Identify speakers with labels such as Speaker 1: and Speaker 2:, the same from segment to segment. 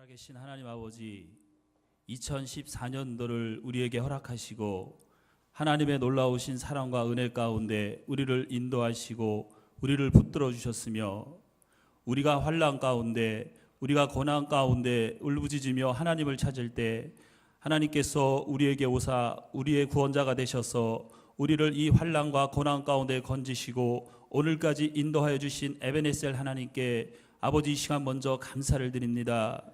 Speaker 1: 살아계신 하나님 아버지, 2014년도를 우리에게 허락하시고 하나님의 놀라우신 사랑과 은혜 가운데 우리를 인도하시고 우리를 붙들어 주셨으며, 우리가 환난 가운데, 우리가 고난 가운데 울부짖으며 하나님을 찾을 때 하나님께서 우리에게 오사 우리의 구원자가 되셔서 우리를 이 환난과 고난 가운데 건지시고 오늘까지 인도하여 주신 에베네셀 하나님께 아버지, 이 시간 먼저 감사를 드립니다.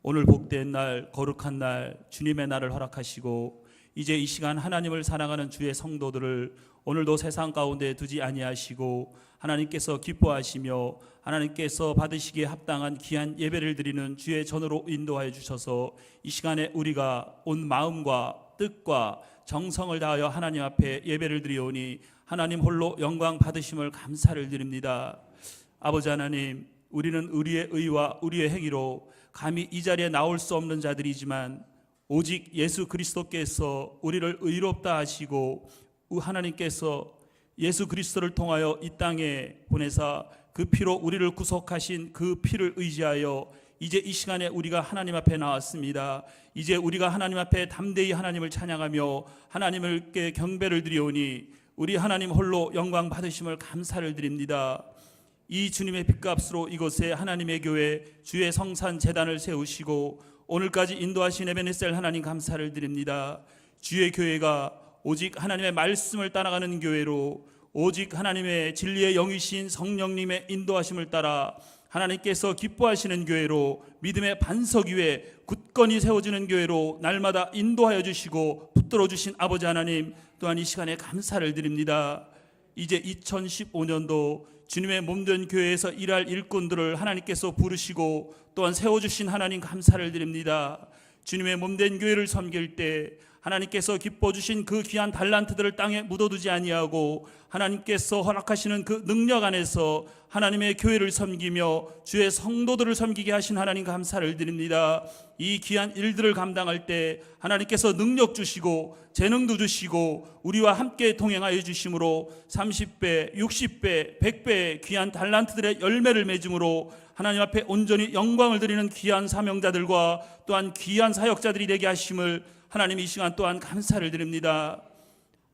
Speaker 1: 오늘 복된 날, 거룩한 날, 주님의 날을 허락하시고 이제 이 시간 하나님을 사랑하는 주의 성도들을 오늘도 세상 가운데 두지 아니하시고 하나님께서 기뻐하시며 하나님께서 받으시기에 합당한 귀한 예배를 드리는 주의 전으로 인도하여 주셔서 이 시간에 우리가 온 마음과 뜻과 정성을 다하여 하나님 앞에 예배를 드리오니 하나님 홀로 영광 받으심을 감사를 드립니다. 아버지 하나님, 우리는 우리의 의와 우리의 행위로 감히 이 자리에 나올 수 없는 자들이지만 오직 예수 그리스도께서 우리를 의롭다 하시고 하나님께서 예수 그리스도를 통하여 이 땅에 보내사 그 피로 우리를 구속하신 그 피를 의지하여 이제 이 시간에 우리가 하나님 앞에 나왔습니다. 이제 우리가 하나님 앞에 담대히 하나님을 찬양하며 하나님께 경배를 드리오니 우리 하나님 홀로 영광 받으심을 감사를 드립니다. 이 주님의 핏값으로 이곳에 하나님의 교회 주의 성산 제단을 세우시고 오늘까지 인도하신 에베네셀 하나님 감사를 드립니다. 주의 교회가 오직 하나님의 말씀을 따라가는 교회로, 오직 하나님의 진리의 영이신 성령님의 인도하심을 따라 하나님께서 기뻐하시는 교회로, 믿음의 반석 위에 굳건히 세워지는 교회로 날마다 인도하여 주시고 붙들어 주신 아버지 하나님, 또한 이 시간에 감사를 드립니다. 이제 2015년도 주님의 몸된 교회에서 일할 일꾼들을 하나님께서 부르시고 또한 세워주신 하나님 감사를 드립니다. 주님의 몸된 교회를 섬길 때 하나님께서 기뻐 주신 그 귀한 달란트들을 땅에 묻어두지 아니하고 하나님께서 허락하시는 그 능력 안에서 하나님의 교회를 섬기며 주의 성도들을 섬기게 하신 하나님 감사를 드립니다. 이 귀한 일들을 감당할 때 하나님께서 능력 주시고 재능도 주시고 우리와 함께 동행하여 주심으로 30배, 60배, 100배의 귀한 달란트들의 열매를 맺음으로 하나님 앞에 온전히 영광을 드리는 귀한 사명자들과 또한 귀한 사역자들이 되게 하심을 하나님 이 시간 또한 감사를 드립니다.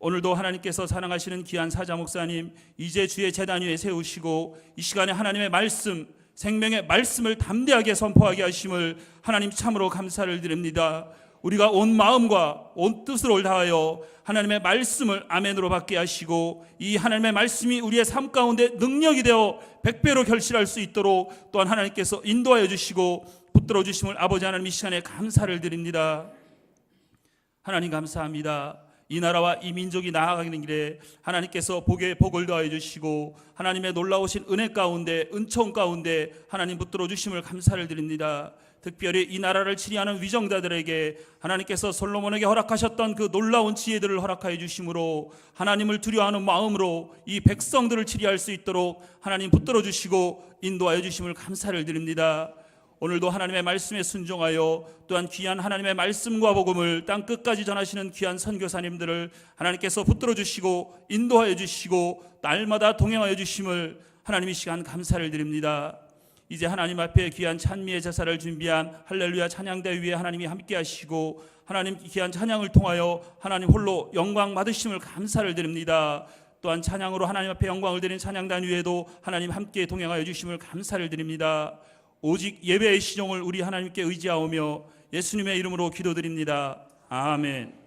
Speaker 1: 오늘도 하나님께서 사랑하시는 귀한 사자 목사님 이제 주의 제단 위에 세우시고 이 시간에 하나님의 말씀, 생명의 말씀을 담대하게 선포하게 하심을 하나님 참으로 감사를 드립니다. 우리가 온 마음과 온 뜻으로 다하여 하나님의 말씀을 아멘으로 받게 하시고 이 하나님의 말씀이 우리의 삶 가운데 능력이 되어 100배로 결실할 수 있도록 또한 하나님께서 인도하여 주시고 붙들어 주심을 아버지 하나님 이 시간에 감사를 드립니다. 하나님 감사합니다. 이 나라와 이 민족이 나아가는 길에 하나님께서 복에 복을 더하여 주시고 하나님의 놀라우신 은혜 가운데, 은총 가운데 하나님 붙들어 주심을 감사를 드립니다. 특별히 이 나라를 치리하는 위정자들에게 하나님께서 솔로몬에게 허락하셨던 그 놀라운 지혜들을 허락하여 주심으로 하나님을 두려워하는 마음으로 이 백성들을 치리할 수 있도록 하나님 붙들어 주시고 인도하여 주심을 감사를 드립니다. 오늘도 하나님의 말씀에 순종하여 또한 귀한 하나님의 말씀과 복음을 땅 끝까지 전하시는 귀한 선교사님들을 하나님께서 붙들어 주시고 인도하여 주시고 날마다 동행하여 주심을 하나님 이 시간 감사를 드립니다. 이제 하나님 앞에 귀한 찬미의 제사를 준비한 할렐루야 찬양대 위에 하나님이 함께 하시고 하나님 귀한 찬양을 통하여 하나님 홀로 영광 받으심을 감사를 드립니다. 또한 찬양으로 하나님 앞에 영광을 드리는 찬양단 위에도 하나님 함께 동행하여 주심을 감사를 드립니다. 오직 예배의 시종을 우리 하나님께 의지하오며 예수님의 이름으로 기도드립니다. 아멘.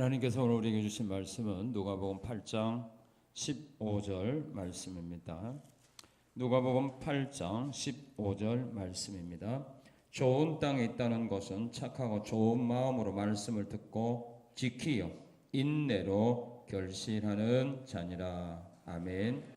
Speaker 2: 하나님께서 오늘 우리에게 주신 말씀은 누가복음 8장 15절 말씀입니다. 누가복음 8장 15절 말씀입니다. 좋은 땅에 있다는 것은 착하고 좋은 마음으로 말씀을 듣고 지키어 인내로 결실하는 자니라. 아멘.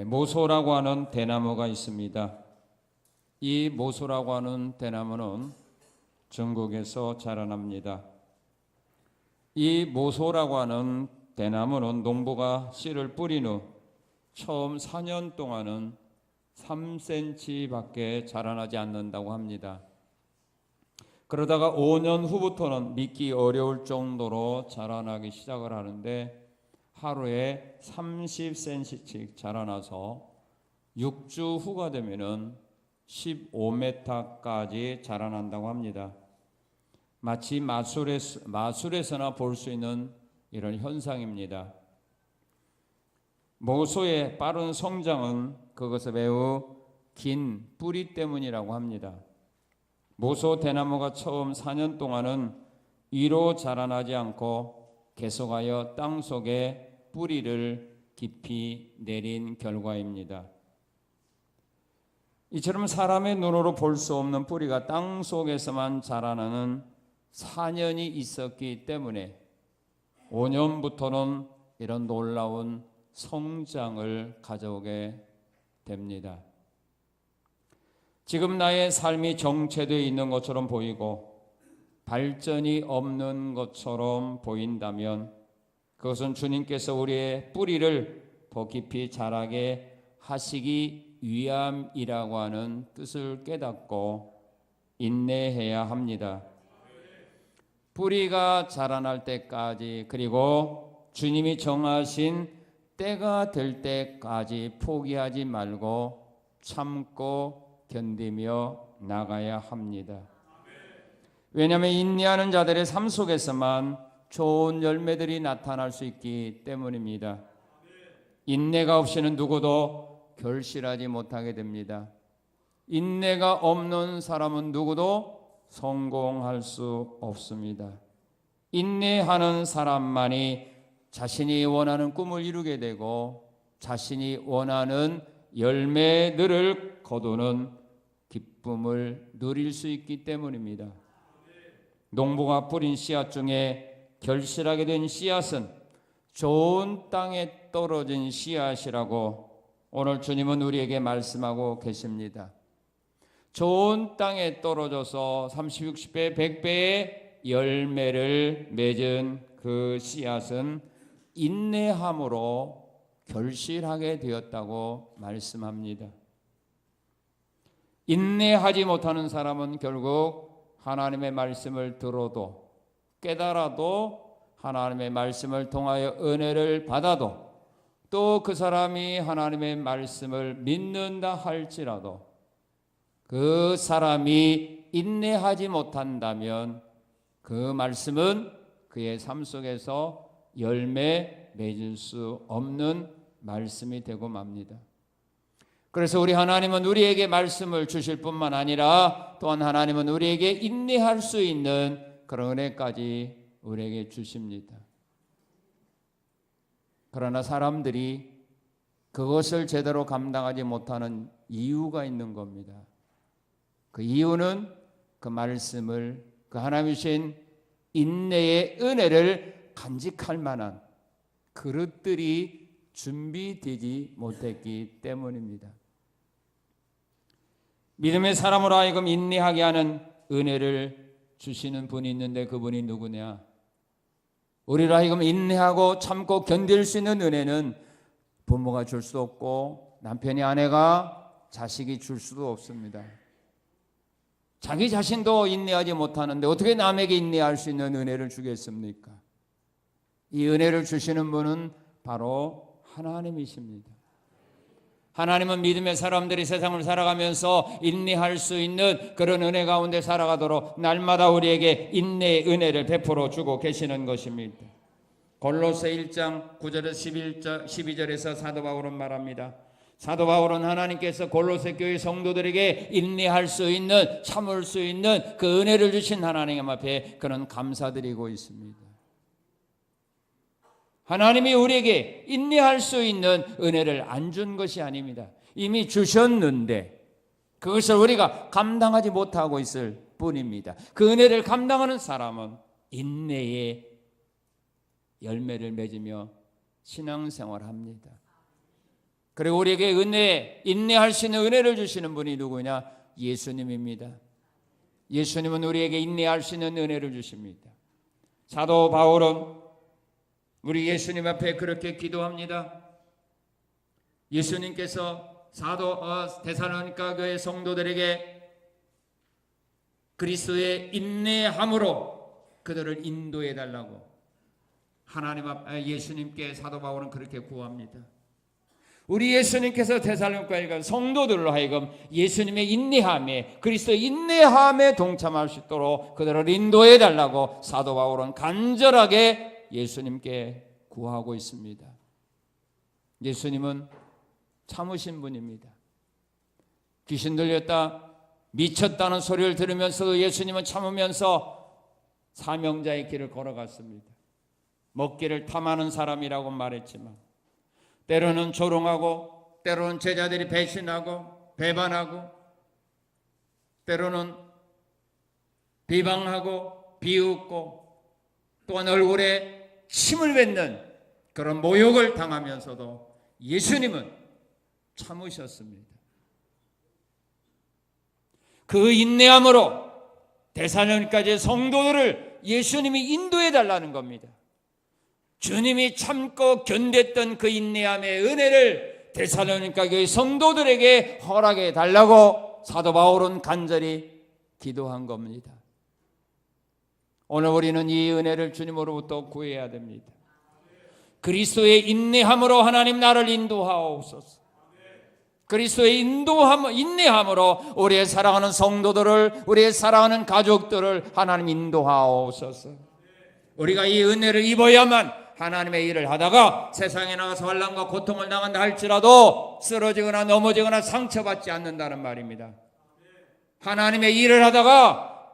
Speaker 2: 모소라고 하는 대나무가 있습니다. 이 모소라고 하는 대나무는 중국에서 자라납니다. 이 모소라고 하는 대나무는 농부가 씨를 뿌린 후 처음 4년 동안은 3cm밖에 자라나지 않는다고 합니다. 그러다가 5년 후부터는 믿기 어려울 정도로 자라나기 시작을 하는데 하루에 30cm씩 자라나서 6주 후가 되면은 15m까지 자라난다고 합니다. 마치 마술에서나 볼 수 있는 이런 현상입니다. 모소의 빠른 성장은 그것은 매우 긴 뿌리 때문이라고 합니다. 모소 대나무가 처음 4년 동안은 위로 자라나지 않고 계속하여 땅 속에 뿌리를 깊이 내린 결과입니다. 이처럼 사람의 눈으로 볼 수 없는 뿌리가 땅 속에서만 자라나는 4년이 있었기 때문에 5년부터는 이런 놀라운 성장을 가져오게 됩니다. 지금 나의 삶이 정체되어 있는 것처럼 보이고 발전이 없는 것처럼 보인다면 그것은 주님께서 우리의 뿌리를 더 깊이 자라게 하시기 위함이라고 하는 뜻을 깨닫고 인내해야 합니다. 뿌리가 자라날 때까지 그리고 주님이 정하신 때가 될 때까지 포기하지 말고 참고 견디며 나가야 합니다. 왜냐하면 인내하는 자들의 삶 속에서만 좋은 열매들이 나타날 수 있기 때문입니다. 인내가 없이는 누구도 결실하지 못하게 됩니다. 인내가 없는 사람은 누구도 성공할 수 없습니다. 인내하는 사람만이 자신이 원하는 꿈을 이루게 되고 자신이 원하는 열매들을 거두는 기쁨을 누릴 수 있기 때문입니다. 농부가 뿌린 씨앗 중에 결실하게 된 씨앗은 좋은 땅에 떨어진 씨앗이라고 오늘 주님은 우리에게 말씀하고 계십니다. 좋은 땅에 떨어져서 30, 60배, 100배의 열매를 맺은 그 씨앗은 인내함으로 결실하게 되었다고 말씀합니다. 인내하지 못하는 사람은 결국 하나님의 말씀을 들어도 깨달아도 하나님의 말씀을 통하여 은혜를 받아도 또 그 사람이 하나님의 말씀을 믿는다 할지라도 그 사람이 인내하지 못한다면 그 말씀은 그의 삶 속에서 열매 맺을 수 없는 말씀이 되고 맙니다. 그래서 우리 하나님은 우리에게 말씀을 주실 뿐만 아니라 또한 하나님은 우리에게 인내할 수 있는 그런 은혜까지 우리에게 주십니다. 그러나 사람들이 그것을 제대로 감당하지 못하는 이유가 있는 겁니다. 그 이유는 그 말씀을 그 하나님 주신 인내의 은혜를 간직할 만한 그릇들이 준비되지 못했기 때문입니다. 믿음의 사람으로 하여금 인내하게 하는 은혜를 주시는 분이 있는데 그분이 누구냐? 우리로 하여금 인내하고 참고 견딜 수 있는 은혜는 부모가 줄 수 없고 남편이 아내가 자식이 줄 수도 없습니다. 자기 자신도 인내하지 못하는데 어떻게 남에게 인내할 수 있는 은혜를 주겠습니까? 이 은혜를 주시는 분은 바로 하나님이십니다. 하나님은 믿음의 사람들이 세상을 살아가면서 인내할 수 있는 그런 은혜 가운데 살아가도록 날마다 우리에게 인내의 은혜를 베풀어 주고 계시는 것입니다. 골로새 1장 9절에서 12절에서 사도 바울은 말합니다. 사도 바울은 하나님께서 골로새 교회 성도들에게 인내할 수 있는 참을 수 있는 그 은혜를 주신 하나님 앞에 그는 감사드리고 있습니다. 하나님이 우리에게 인내할 수 있는 은혜를 안 준 것이 아닙니다. 이미 주셨는데 그것을 우리가 감당하지 못하고 있을 뿐입니다. 그 은혜를 감당하는 사람은 인내의 열매를 맺으며 신앙생활합니다. 그리고 우리에게 인내할 수 있는 은혜를 주시는 분이 누구냐? 예수님입니다. 예수님은 우리에게 인내할 수 있는 은혜를 주십니다. 사도 바울은 우리 예수님 앞에 그렇게 기도합니다. 예수님께서 데살로니가 교회 성도들에게 그리스도의 인내함으로 그들을 인도해 달라고 예수님께 사도 바울은 그렇게 구합니다. 우리 예수님께서 데살로니가 성도들로 하여금 예수님의 인내함에, 그리스도의 인내함에 동참할 수 있도록 그들을 인도해 달라고 사도 바울은 간절하게 예수님께 구하고 있습니다. 예수님은 참으신 분입니다. 귀신 들렸다, 미쳤다는 소리를 들으면서도 예수님은 참으면서 사명자의 길을 걸어갔습니다. 먹기를 탐하는 사람이라고 말했지만 때로는 조롱하고, 때로는 제자들이 배신하고 배반하고, 때로는 비방하고 비웃고, 또한 얼굴에 침을 뱉는 그런 모욕을 당하면서도 예수님은 참으셨습니다. 그 인내함으로 데살로니가의 성도들을 예수님이 인도해 달라는 겁니다. 주님이 참고 견뎠던 그 인내함의 은혜를 데살로니가 교회 성도들에게 허락해 달라고 사도 바울은 간절히 기도한 겁니다. 오늘 우리는 이 은혜를 주님으로부터 구해야 됩니다. 그리스도의 인내함으로 하나님 나를 인도하옵소서. 그리스도의 인내함으로 우리의 사랑하는 성도들을, 우리의 사랑하는 가족들을 하나님 인도하옵소서. 우리가 이 은혜를 입어야만 하나님의 일을 하다가 세상에 나가서 환난과 고통을 당한다 할지라도 쓰러지거나 넘어지거나 상처받지 않는다는 말입니다. 하나님의 일을 하다가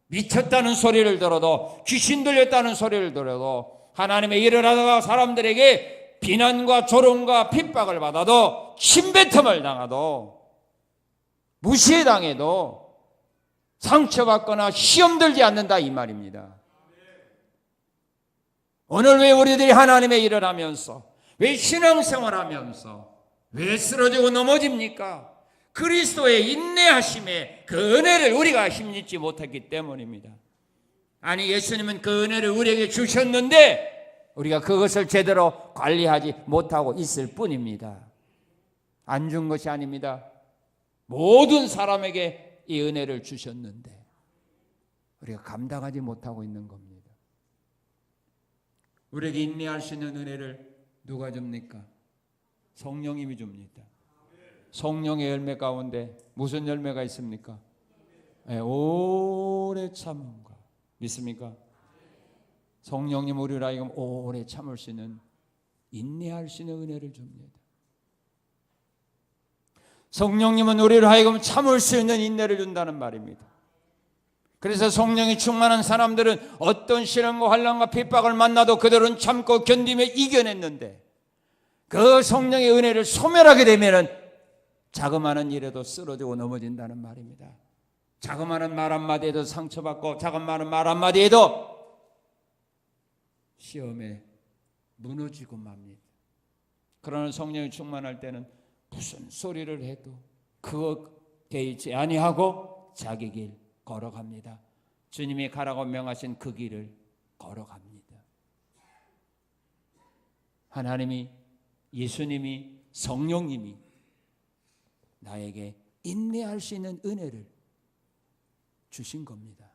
Speaker 2: 미쳤다는 소리를 들어도, 귀신 들렸다는 소리를 들어도, 하나님의 일을 하다가 사람들에게 비난과 조롱과 핍박을 받아도, 침뱉음을 당해도, 무시당해도 상처받거나 시험 들지 않는다 이 말입니다. 오늘 왜 우리들이 하나님의 일을 하면서, 왜 신앙생활 하면서 왜 쓰러지고 넘어집니까? 그리스도의 인내하심에 그 은혜를 우리가 힘입지 못했기 때문입니다. 아니, 예수님은 그 은혜를 우리에게 주셨는데 우리가 그것을 제대로 관리하지 못하고 있을 뿐입니다. 안 준 것이 아닙니다. 모든 사람에게 이 은혜를 주셨는데 우리가 감당하지 못하고 있는 겁니다. 우리에게 인내할 수 있는 은혜를 누가 줍니까? 성령님이 줍니다. 성령의 열매 가운데 무슨 열매가 있습니까? 네, 오래 참음과, 믿습니까? 성령님 우리를 하여금 오래 참을 수 있는, 인내할 수 있는 은혜를 줍니다. 성령님은 우리를 하여금 참을 수 있는 인내를 준다는 말입니다. 그래서 성령이 충만한 사람들은 어떤 시련과 환난과 핍박을 만나도 그들은 참고 견디며 이겨냈는데, 그 성령의 은혜를 소멸하게 되면은 자그마한 일에도 쓰러지고 넘어진다는 말입니다. 자그마한 말 한마디에도 상처받고, 자그마한 말 한마디에도 시험에 무너지고 맙니다. 그러나 성령이 충만할 때는 무슨 소리를 해도 그거 개의치 아니하고 자기 길 걸어갑니다. 주님이 가라고 명하신 그 길을 걸어갑니다. 하나님이, 예수님이, 성령님이 나에게 인내할 수 있는 은혜를 주신 겁니다.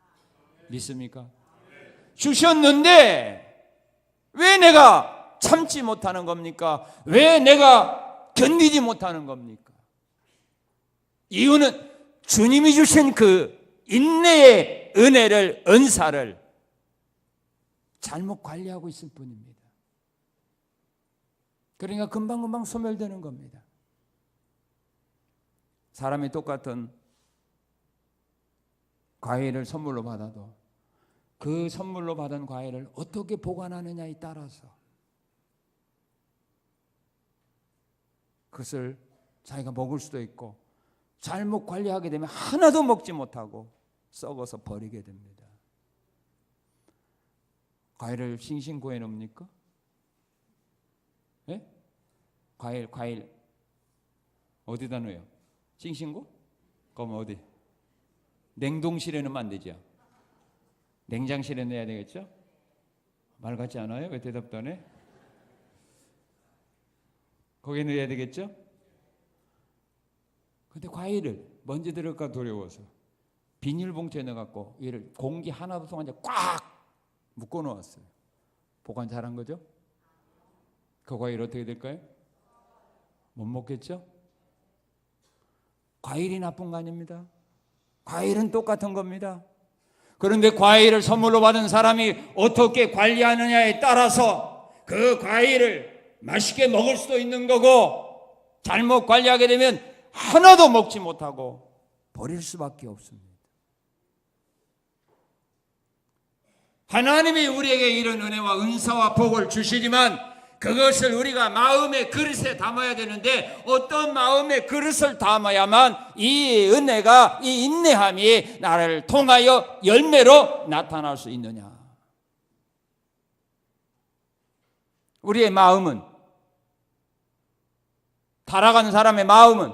Speaker 2: 믿습니까? 주셨는데 왜 내가 참지 못하는 겁니까? 왜 내가 견디지 못하는 겁니까? 이유는 주님이 주신 그 인내의 은혜를, 은사를 잘못 관리하고 있을 뿐입니다. 그러니까 금방금방 소멸되는 겁니다. 사람이 똑같은 과일을 선물로 받아도 그 선물로 받은 과일을 어떻게 보관하느냐에 따라서 그것을 자기가 먹을 수도 있고, 잘못 관리하게 되면 하나도 먹지 못하고 썩어서 버리게 됩니다. 과일을 싱싱 구해 놓습니까? 예? 과일 어디다 넣어요? 싱싱고? 그럼 어디? 냉동실에 넣으면 안 되죠. 냉장실에 넣어야 되겠죠? 말 같지 않아요? 왜 대답도 안 해? 거기에 넣어야 되겠죠? 근데 과일을 먼지 들을까 두려워서 비닐봉투에 넣어갖고 얘를 공기 하나도 통하지 꽉 묶어 놓았어요. 보관 잘한 거죠? 그 과일 어떻게 될까요? 못 먹겠죠? 과일이 나쁜 거 아닙니다. 과일은 똑같은 겁니다. 그런데 과일을 선물로 받은 사람이 어떻게 관리하느냐에 따라서 그 과일을 맛있게 먹을 수도 있는 거고, 잘못 관리하게 되면 하나도 먹지 못하고 버릴 수밖에 없습니다. 하나님이 우리에게 이런 은혜와 은사와 복을 주시지만 그것을 우리가 마음의 그릇에 담아야 되는데, 어떤 마음의 그릇을 담아야만 이 은혜가, 이 인내함이 나를 통하여 열매로 나타날 수 있느냐? 우리의 마음은, 타락한 사람의 마음은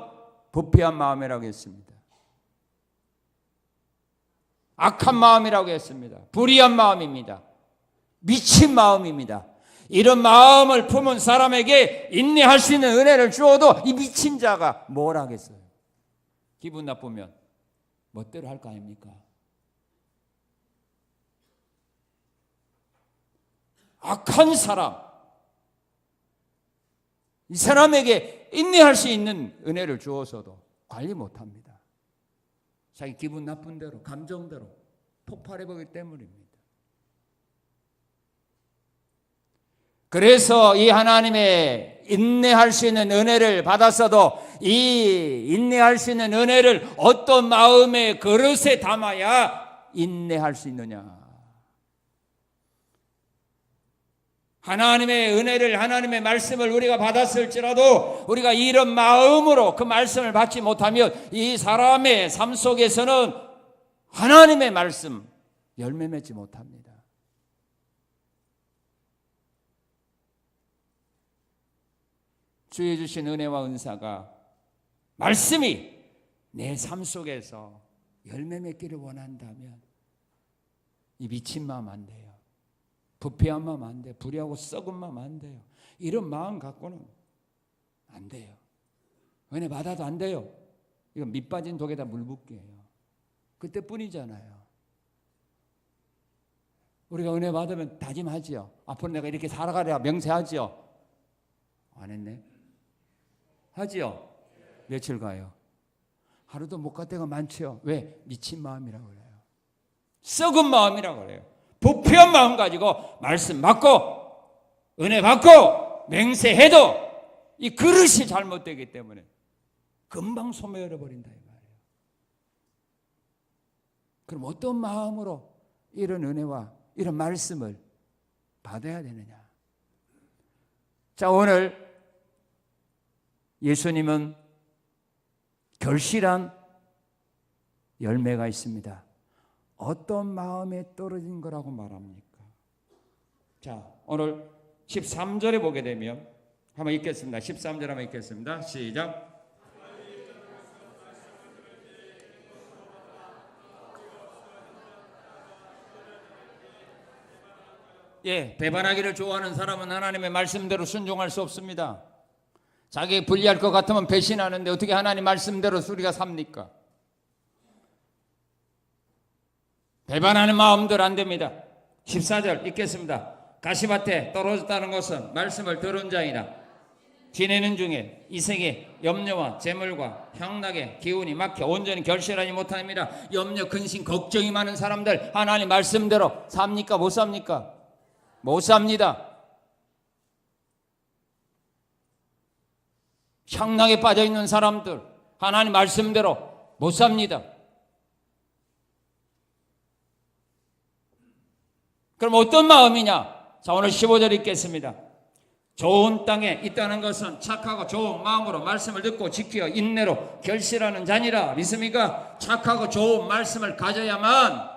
Speaker 2: 부패한 마음이라고 했습니다. 악한 마음이라고 했습니다. 불의한 마음입니다. 미친 마음입니다. 이런 마음을 품은 사람에게 인내할 수 있는 은혜를 주어도 이 미친 자가 뭘 하겠어요? 기분 나쁘면 멋대로 할 거 아닙니까? 악한 사람, 이 사람에게 인내할 수 있는 은혜를 주어서도 관리 못합니다. 자기 기분 나쁜 대로, 감정대로 폭발해보기 때문입니다. 그래서 이 하나님의 인내할 수 있는 은혜를 받았어도 이 인내할 수 있는 은혜를 어떤 마음의 그릇에 담아야 인내할 수 있느냐? 하나님의 은혜를, 하나님의 말씀을 우리가 받았을지라도 우리가 이런 마음으로 그 말씀을 받지 못하면 이 사람의 삶 속에서는 하나님의 말씀 열매 맺지 못합니다. 주의 주신 은혜와 은사가, 말씀이 내 삶 속에서 열매 맺기를 원한다면 이 미친 마음 안 돼요. 부패한 마음 안 돼요. 불의하고 썩은 마음 안 돼요. 이런 마음 갖고는 안 돼요. 은혜 받아도 안 돼요. 이건 밑 빠진 독에다 물 붓기예요. 그때뿐이잖아요. 우리가 은혜 받으면 다짐하지요. 앞으로 내가 이렇게 살아가랴 명세하지요. 안 했네. 하지요. 며칠 가요. 하루도 못 갈 때가 많지요. 왜? 미친 마음이라고 그래요. 썩은 마음이라고 그래요. 부패한 마음 가지고 말씀 받고 은혜 받고 맹세해도 이 그릇이 잘못되기 때문에 금방 소멸해 버린다 이 말이에요. 그럼 어떤 마음으로 이런 은혜와 이런 말씀을 받아야 되느냐? 자, 오늘 예수님은 결실한 열매가 있습니다. 어떤 마음에 떨어진 거라고 말합니까? 자, 오늘 13절에 보게 되면 한번 읽겠습니다. 13절 한번 읽겠습니다. 시작. 예, 배반하기를 좋아하는 사람은 하나님의 말씀대로 순종할 수 없습니다. 자기에 불리할 것 같으면 배신하는데 어떻게 하나님 말씀대로 우리가 삽니까? 배반하는 마음들 안 됩니다. 14절 읽겠습니다. 가시밭에 떨어졌다는 것은 말씀을 들은 자이나 지내는 중에 이생의 염려와 재물과 향락의 기운이 막혀 온전히 결실하지 못합니다. 염려, 근심, 걱정이 많은 사람들 하나님 말씀대로 삽니까? 못 삽니까? 못 삽니다. 향락에 빠져있는 사람들 하나님 말씀대로 못 삽니다. 그럼 어떤 마음이냐? 자, 오늘 15절 읽겠습니다. 좋은 땅에 있다는 것은 착하고 좋은 마음으로 말씀을 듣고 지키어 인내로 결실하는 자니라. 믿습니까? 착하고 좋은 말씀을 가져야만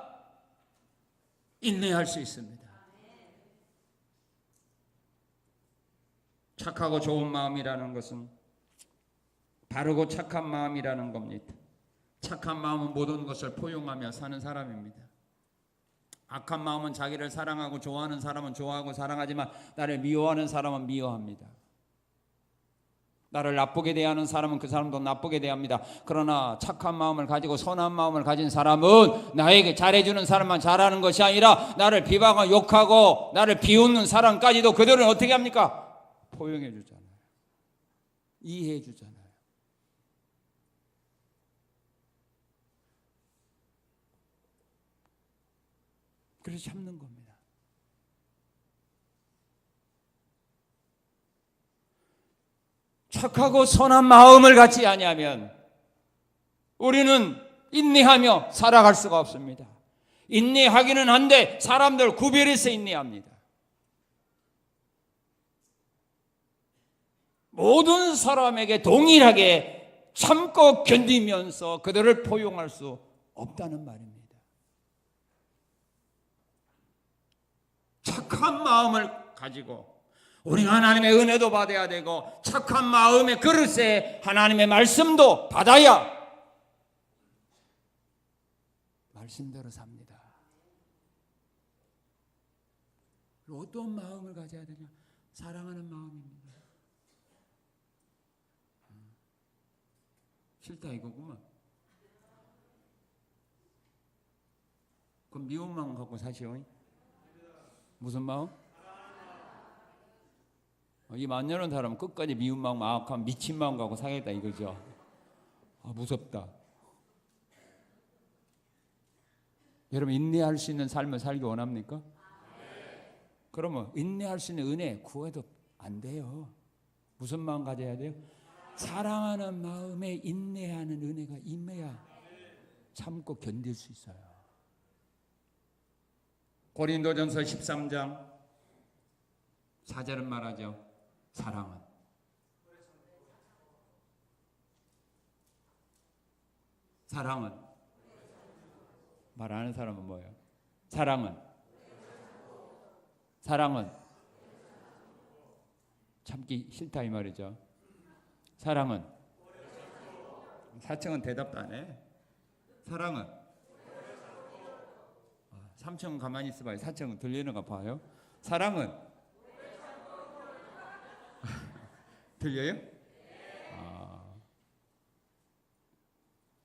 Speaker 2: 인내할 수 있습니다. 착하고 좋은 마음이라는 것은 바르고 착한 마음이라는 겁니다. 착한 마음은 모든 것을 포용하며 사는 사람입니다. 악한 마음은 자기를 사랑하고 좋아하는 사람은 좋아하고 사랑하지만 나를 미워하는 사람은 미워합니다. 나를 나쁘게 대하는 사람은 그 사람도 나쁘게 대합니다. 그러나 착한 마음을 가지고 선한 마음을 가진 사람은 나에게 잘해주는 사람만 잘하는 것이 아니라 나를 비방하고 욕하고 나를 비웃는 사람까지도 그들은 어떻게 합니까? 포용해 주잖아요. 이해해 주잖아요. 그래서 참는 겁니다. 착하고 선한 마음을 갖지 아니하면 우리는 인내하며 살아갈 수가 없습니다. 인내하기는 한데 사람들 구별해서 인내합니다. 모든 사람에게 동일하게 참고 견디면서 그들을 포용할 수 없다는 말입니다. 착한 마음을 가지고 우리가 하나님의 은혜도 받아야 되고 착한 마음의 그릇에 하나님의 말씀도 받아야 말씀대로 삽니다. 어떤 마음을 가져야 되냐? 사랑하는 마음입니다. 싫다 이거구만. 그럼 미운 마음 갖고 사시오. 무슨 마음? 이 만연한 사람은 끝까지 미운 마음, 악한 미친 마음 갖고 살겠다 이거죠. 무섭다. 여러분 인내할 수 있는 삶을 살기 원합니까? 그러면 인내할 수 있는 은혜 구해도 안 돼요. 무슨 마음 가져야 돼요? 사랑하는 마음에 인내하는 은혜가 임해야 참고 견딜 수 있어요. 고린도전서 13장 4절은 말하죠. 사랑은 말 안 하는 사람은 뭐예요? 사랑은 참기 싫다 이 말이죠. 사랑은 사층은 대답도 안 해. 사랑은 3층은 가만히 있어봐요. 4층은 들리는 거 봐요. 사랑은 들려요?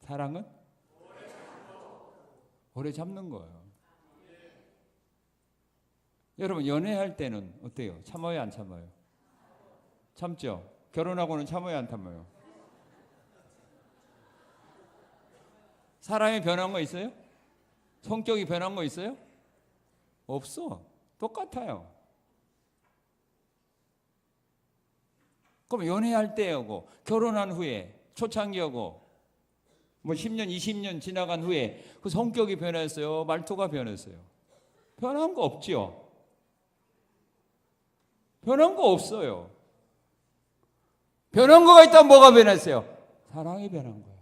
Speaker 2: 사랑은 오래 참는 거예요. 여러분 연애할 때는 어때요? 참아요 안 참아요? 참죠? 결혼하고는 참아요 안 참아요? 사람이 변한 거 있어요? 성격이 변한 거 있어요? 없어. 똑같아요. 그럼 연애할 때하고 결혼한 후에 초창기하고 뭐 10년, 20년 지나간 후에 그 성격이 변했어요? 말투가 변했어요? 변한 거 없죠? 변한 거 없어요. 변한 거가 있다면 뭐가 변했어요? 사랑이 변한 거예요.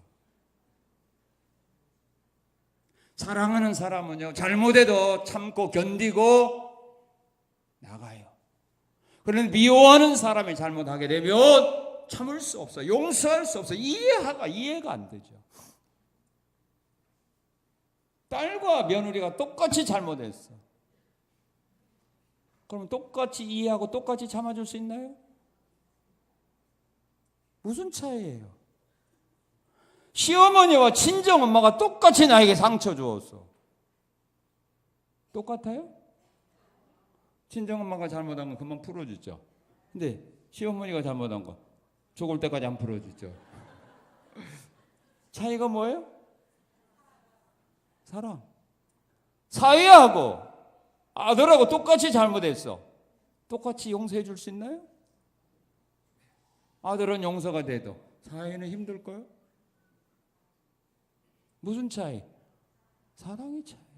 Speaker 2: 사랑하는 사람은요, 잘못해도 참고 견디고 나가요. 그런데 미워하는 사람이 잘못하게 되면 참을 수 없어요. 용서할 수 없어요. 이해가 안 되죠. 딸과 며느리가 똑같이 잘못했어. 그럼 똑같이 이해하고 똑같이 참아줄 수 있나요? 무슨 차이예요? 시어머니와 친정엄마가 똑같이 나에게 상처 주었어. 똑같아요? 친정엄마가 잘못한 건 금방 풀어주죠. 근데 시어머니가 잘못한 거 죽을 때까지 안 풀어주죠. 차이가 뭐예요? 사랑. 사위하고 아들하고 똑같이 잘못했어. 똑같이 용서해 줄 수 있나요? 아들은 용서가 돼도 사위는 힘들까요? 무슨 차이? 사랑의 차이예요.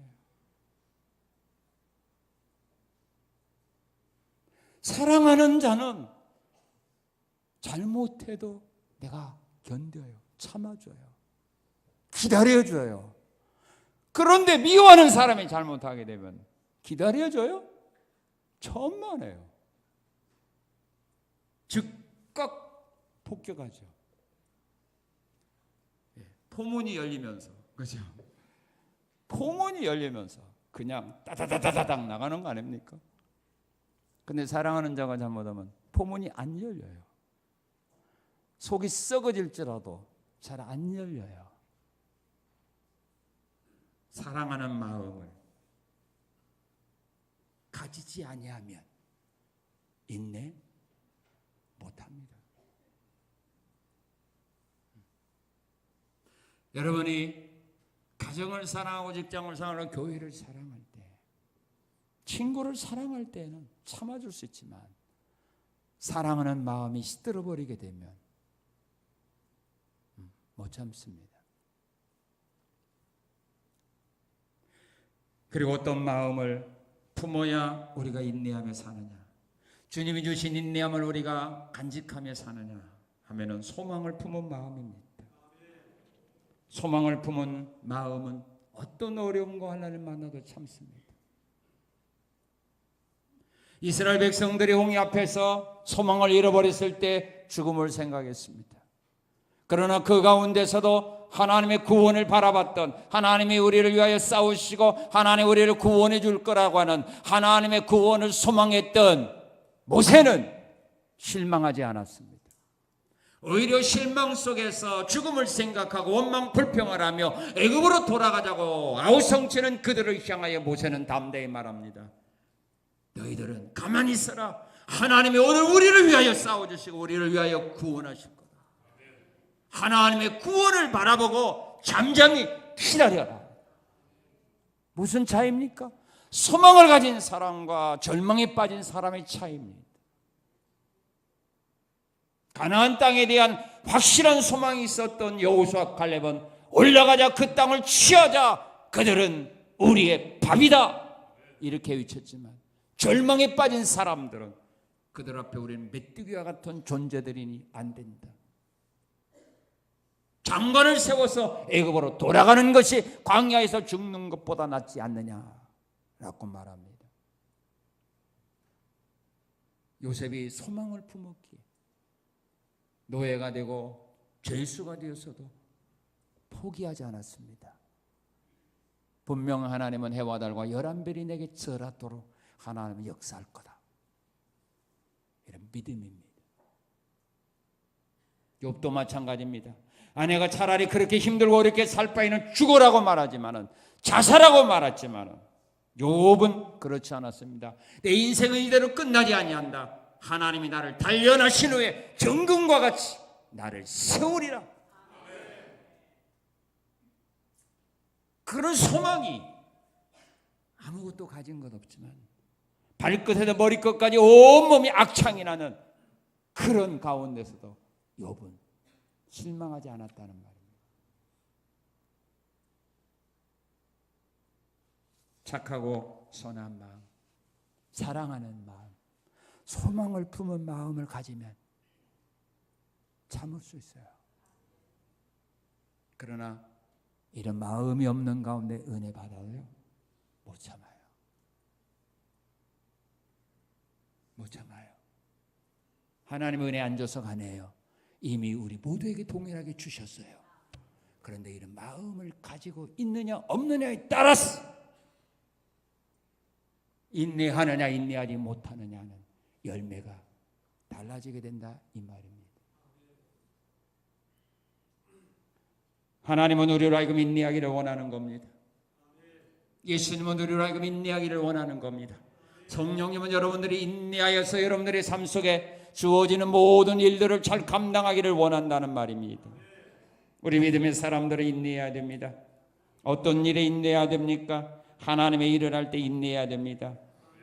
Speaker 2: 사랑하는 자는 잘못해도 내가 견뎌요. 참아줘요. 기다려줘요. 그런데 미워하는 사람이 잘못하게 되면 기다려줘요? 천만에요. 즉각 폭격하죠. 포문이 열리면서, 그죠? 포문이 열리면서 그냥 따다다다닥 나가는 거 아닙니까? 근데 사랑하는 자가 잘못하면 포문이 안 열려요. 속이 썩어질지라도 잘 안 열려요. 사랑하는 마음을 가지지 아니하면 인내 못합니다. 여러분이 가정을 사랑하고 직장을 사랑하고 교회를 사랑할 때, 친구를 사랑할 때는 참아줄 수 있지만 사랑하는 마음이 시들어버리게 되면 못 참습니다. 그리고 어떤 마음을 품어야 우리가 인내하며 사느냐, 주님이 주신 인내함을 우리가 간직하며 사느냐 하면은 소망을 품은 마음입니다. 소망을 품은 마음은 어떤 어려움과 환난을 만나도 참습니다. 이스라엘 백성들이 홍해 앞에서 소망을 잃어버렸을 때 죽음을 생각했습니다. 그러나 그 가운데서도 하나님의 구원을 바라봤던, 하나님이 우리를 위하여 싸우시고 하나님이 우리를 구원해 줄 거라고 하는 하나님의 구원을 소망했던 모세는 실망하지 않았습니다. 오히려 실망 속에서 죽음을 생각하고 원망 불평을 하며 애굽으로 돌아가자고 아우성치는 그들을 향하여 모세는 담대히 말합니다. 너희들은 가만히 있어라. 하나님이 오늘 우리를 위하여 싸워주시고 우리를 위하여 구원하실 거다. 하나님의 구원을 바라보고 잠잠히 기다려라. 무슨 차이입니까? 소망을 가진 사람과 절망에 빠진 사람의 차이입니다. 가나안 땅에 대한 확실한 소망이 있었던 여호수아와 갈렙은 올라가자 그 땅을 취하자 그들은 우리의 밥이다 이렇게 외쳤지만, 절망에 빠진 사람들은 그들 앞에 우리는 메뚜기와 같은 존재들이니 안 된다. 장관을 세워서 애굽으로 돌아가는 것이 광야에서 죽는 것보다 낫지 않느냐라고 말합니다. 요셉이 소망을 품었기에 노예가 되고 죄수가 되었어도 포기하지 않았습니다. 분명 하나님은 해와 달과 11별이 내게 절하도록 하나님은 역사할 거다. 이런 믿음입니다. 욥도 마찬가지입니다. 아내가 차라리 그렇게 힘들고 어렵게 살 바에는 죽어라고 말하지만은, 자살하고 말했지만은 욥은 그렇지 않았습니다. 내 인생은 이대로 끝나지 아니한다. 하나님이 나를 단련하신 후에 정금과 같이 나를 세우리라. 그런 소망이 아무것도 가진 것 없지만 발끝에서 머리끝까지 온몸이 악창이 나는 그런 가운데서도 욥은 실망하지 않았다는 말입니다. 착하고 선한 마음, 사랑하는 마음, 소망을 품은 마음을 가지면 참을 수 있어요. 그러나 이런 마음이 없는 가운데 은혜 받아요? 못 참아요. 못 참아요. 하나님의 은혜 안 줘서 가네요. 이미 우리 모두에게 동일하게 주셨어요. 그런데 이런 마음을 가지고 있느냐 없느냐에 따라서 인내하느냐 인내하지 못하느냐는 열매가 달라지게 된다 이 말입니다. 하나님은 우리로 하여금 인내하기를 원하는 겁니다. 예수님은 우리로 하여금 인내하기를 원하는 겁니다. 성령님은 여러분들이 인내하여서 여러분들의 삶 속에 주어지는 모든 일들을 잘 감당하기를 원한다는 말입니다. 우리 믿음의 사람들은 인내해야 됩니다. 어떤 일에 인내해야 됩니까? 하나님의 일을 할 때 인내해야 됩니다.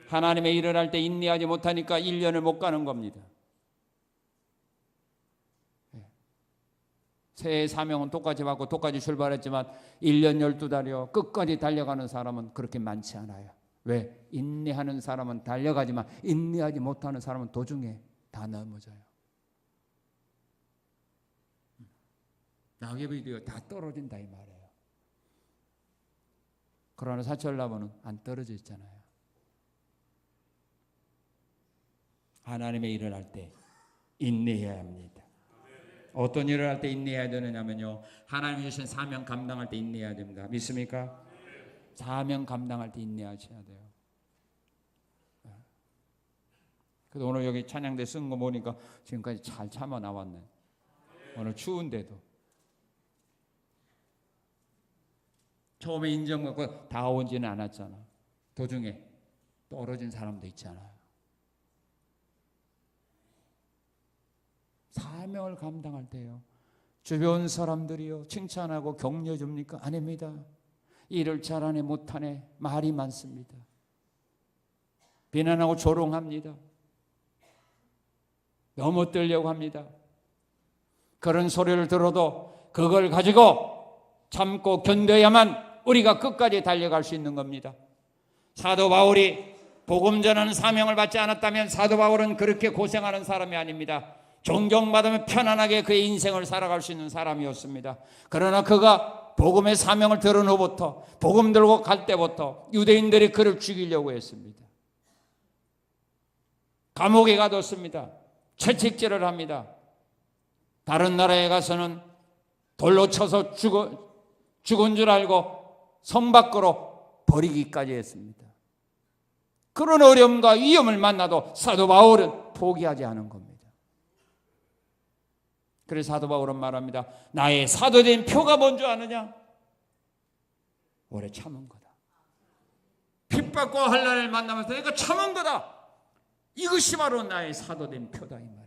Speaker 2: 하나님의 일을 할 때 인내하지 못하니까 1년을 못 가는 겁니다. 새해 사명은 똑같이 받고 똑같이 출발했지만 1년 12달이요 끝까지 달려가는 사람은 그렇게 많지 않아요. 왜? 인내하는 사람은 달려가지만 인내하지 못하는 사람은 도중에 다 넘어져요. 낙엽이 다 떨어진다 이 말이에요. 그러나 사철나무는 안 떨어져 있잖아요. 하나님의 일을 할 때 인내해야 합니다. 어떤 일을 할 때 인내해야 되느냐면요, 하나님이 주신 사명 감당할 때 인내해야 됩니다. 믿습니까? 사명 감당할 때 인내하셔야 돼요. 그래서 오늘 여기 찬양대 쓴 거 보니까 지금까지 잘 참아 나왔네. 오늘 추운데도. 처음에 인정받고 다가오지는 않았잖아. 도중에 떨어진 사람도 있잖아요. 사명을 감당할 때요, 주변 사람들이요 칭찬하고 격려 줍니까? 아닙니다. 일을 잘하네 못하네 말이 많습니다. 비난하고 조롱합니다. 넘어뜨려고 합니다. 그런 소리를 들어도 그걸 가지고 참고 견뎌야만 우리가 끝까지 달려갈 수 있는 겁니다. 사도 바울이 복음 전하는 사명을 받지 않았다면 사도 바울은 그렇게 고생하는 사람이 아닙니다. 존경받으면 편안하게 그의 인생을 살아갈 수 있는 사람이었습니다. 그러나 그가 복음의 사명을 들은 후부터, 복음 들고 갈 때부터 유대인들이 그를 죽이려고 했습니다. 감옥에 가뒀습니다. 채찍질을 합니다. 다른 나라에 가서는 돌로 쳐서 죽은 줄 알고 성 밖으로 버리기까지 했습니다. 그런 어려움과 위험을 만나도 사도 바울은 포기하지 않은 겁니다. 그래서 사도 바울은 말합니다. 나의 사도된 표가 뭔지 아느냐? 오래 참은 거다. 핍박과 환난을 만나면서 내가 참은 거다. 이것이 바로 나의 사도된 표다, 이 말입니다.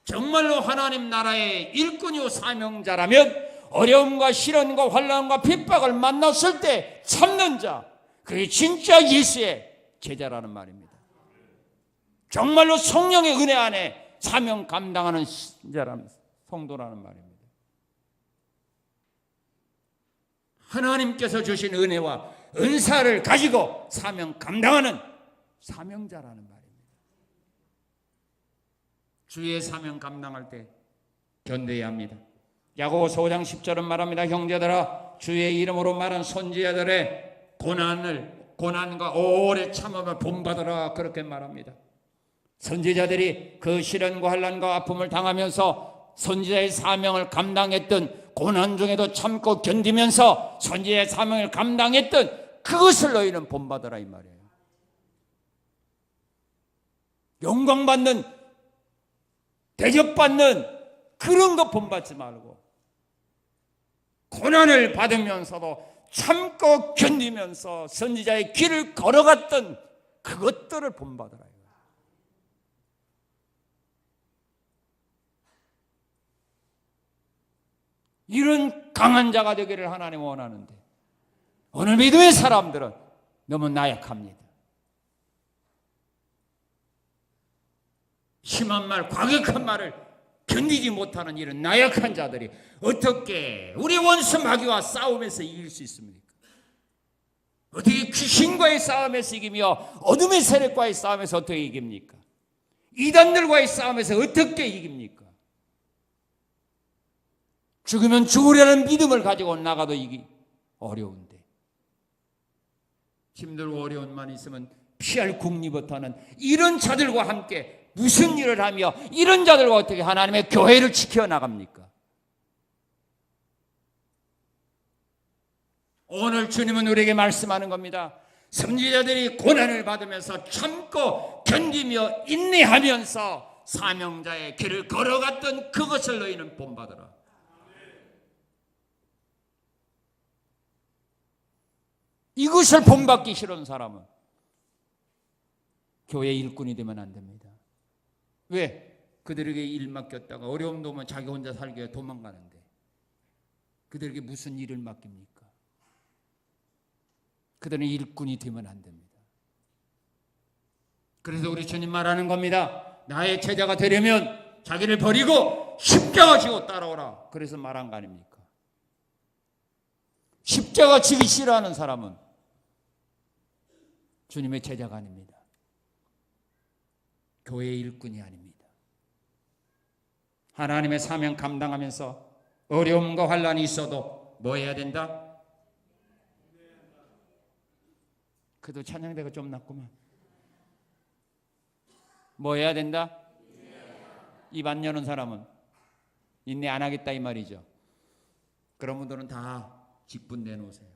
Speaker 2: 정말로 하나님 나라의 일꾼이요 사명자라면 어려움과 시련과 환난과 핍박을 만났을 때 참는 자, 그게 진짜 예수의 제자라는 말입니다. 정말로 성령의 은혜 안에 사명 감당하는 신자라는, 성도라는 말입니다. 하나님께서 주신 은혜와 은사를 가지고 사명 감당하는 사명자라는 말입니다. 주의 사명 감당할 때 견뎌야 합니다. 야고보서 5장 10절은 말합니다. 형제들아, 주의 이름으로 말한 선지자들의 고난과 오래 참음을 본받으라, 그렇게 말합니다. 선지자들이 그 시련과 환난과 아픔을 당하면서 선지자의 사명을 감당했던 고난 중에도 참고 견디면서 선지자의 사명을 감당했던 그것을 너희는 본받으라, 이 말이에요. 영광받는, 대접받는 그런 거 본받지 말고 고난을 받으면서도 참고 견디면서 선지자의 길을 걸어갔던 그것들을 본받으라. 이런 강한 자가 되기를 하나님 원하는데 오늘 믿음의 사람들은 너무 나약합니다. 심한 말, 과격한 말을 견디지 못하는 이런 나약한 자들이 어떻게 우리 원수 마귀와 싸움에서 이길 수 있습니까? 어떻게 귀신과의 싸움에서 이기며 어둠의 세력과의 싸움에서 어떻게 이깁니까? 이단들과의 싸움에서 어떻게 이깁니까? 죽으면 죽으려는 믿음을 가지고 나가도 이기 어려운데, 힘들고 어려움만 있으면 피할 국리부터는 이런 자들과 함께 무슨 일을 하며 이런 자들과 어떻게 하나님의 교회를 지켜나갑니까? 오늘 주님은 우리에게 말씀하는 겁니다. 선지자들이 고난을 받으면서 참고 견디며 인내하면서 사명자의 길을 걸어갔던 그것을 너희는 본받으라. 이것을 본받기 싫은 사람은 교회 일꾼이 되면 안 됩니다. 왜? 그들에게 일 맡겼다가 어려움도 오면 자기 혼자 살기 위해 도망가는데 그들에게 무슨 일을 맡깁니까? 그들은 일꾼이 되면 안 됩니다. 그래서 우리 주님 말하는 겁니다. 나의 제자가 되려면 자기를 버리고 십자가 지고 따라오라. 그래서 말한 거 아닙니까? 십자가 지기 싫어하는 사람은 주님의 제자가 아닙니다. 교회의 일꾼이 아닙니다. 하나님의 사명 감당하면서 어려움과 환난이 있어도 뭐 해야 된다? 그래도 찬양대가 좀 낮구만. 뭐 해야 된다? 입 안 여는 사람은 인내 안 하겠다 이 말이죠. 그런 분들은 다 직분 내놓으세요.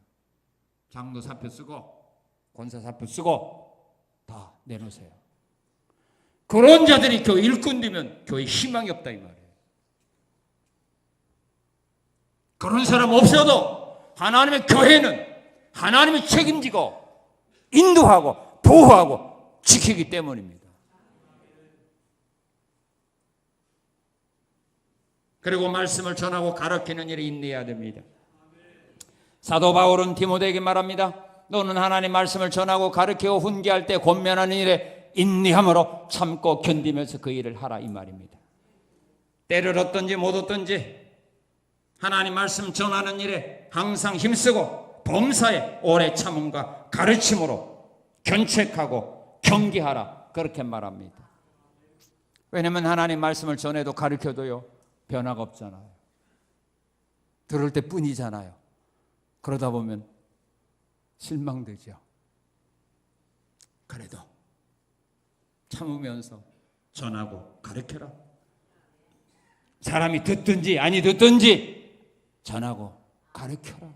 Speaker 2: 장로 사표 쓰고 권사 사표 쓰고 다 내놓으세요. 그런 자들이 교회 일꾼 되면 교회 희망이 없다 이 말이에요. 그런 사람 없어도 하나님의 교회는 하나님이 책임지고 인도하고 보호하고 지키기 때문입니다. 그리고 말씀을 전하고 가르치는 일에 인내해야 됩니다. 사도 바울은 디모데에게 말합니다. 너는 하나님 말씀을 전하고 가르치고 훈계할 때 권면하는 일에 인내함으로 참고 견디면서 그 일을 하라 이 말입니다. 때를 얻든지 못 얻든지 하나님 말씀 전하는 일에 항상 힘쓰고 범사에 오래 참음과 가르침으로 견책하고 경계하라 그렇게 말합니다. 왜냐하면 하나님 말씀을 전해도 가르쳐도요 변화가 없잖아요. 들을 때뿐이잖아요. 그러다 보면 실망되죠. 그래도 참으면서 전하고 가르쳐라. 사람이 듣든지 아니 듣든지 전하고 가르쳐라.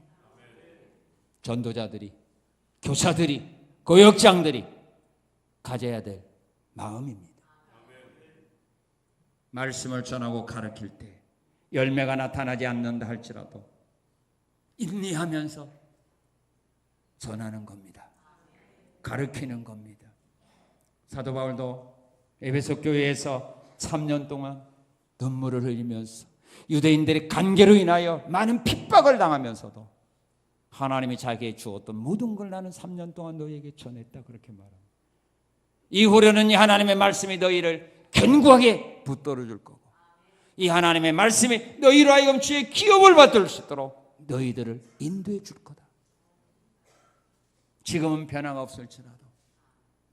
Speaker 2: 전도자들이, 교사들이, 교역장들이 가져야 될 마음입니다. 말씀을 전하고 가르칠 때 열매가 나타나지 않는다 할지라도 인내하면서 전하는 겁니다. 가르치는 겁니다. 사도 바울도 에베소 교회에서 3년 동안 눈물을 흘리면서 유대인들의 간계로 인하여 많은 핍박을 당하면서도 하나님이 자기에게 주었던 모든 걸 나는 3년 동안 너희에게 전했다 그렇게 말합니다. 이후로는 이 하나님의 말씀이 너희를 견고하게 붙들어 줄 거고 이 하나님의 말씀이 너희로 하여금 주의 기업을 받을 수 있도록 너희들을 인도해 줄 거다. 지금은 변화가 없을지라도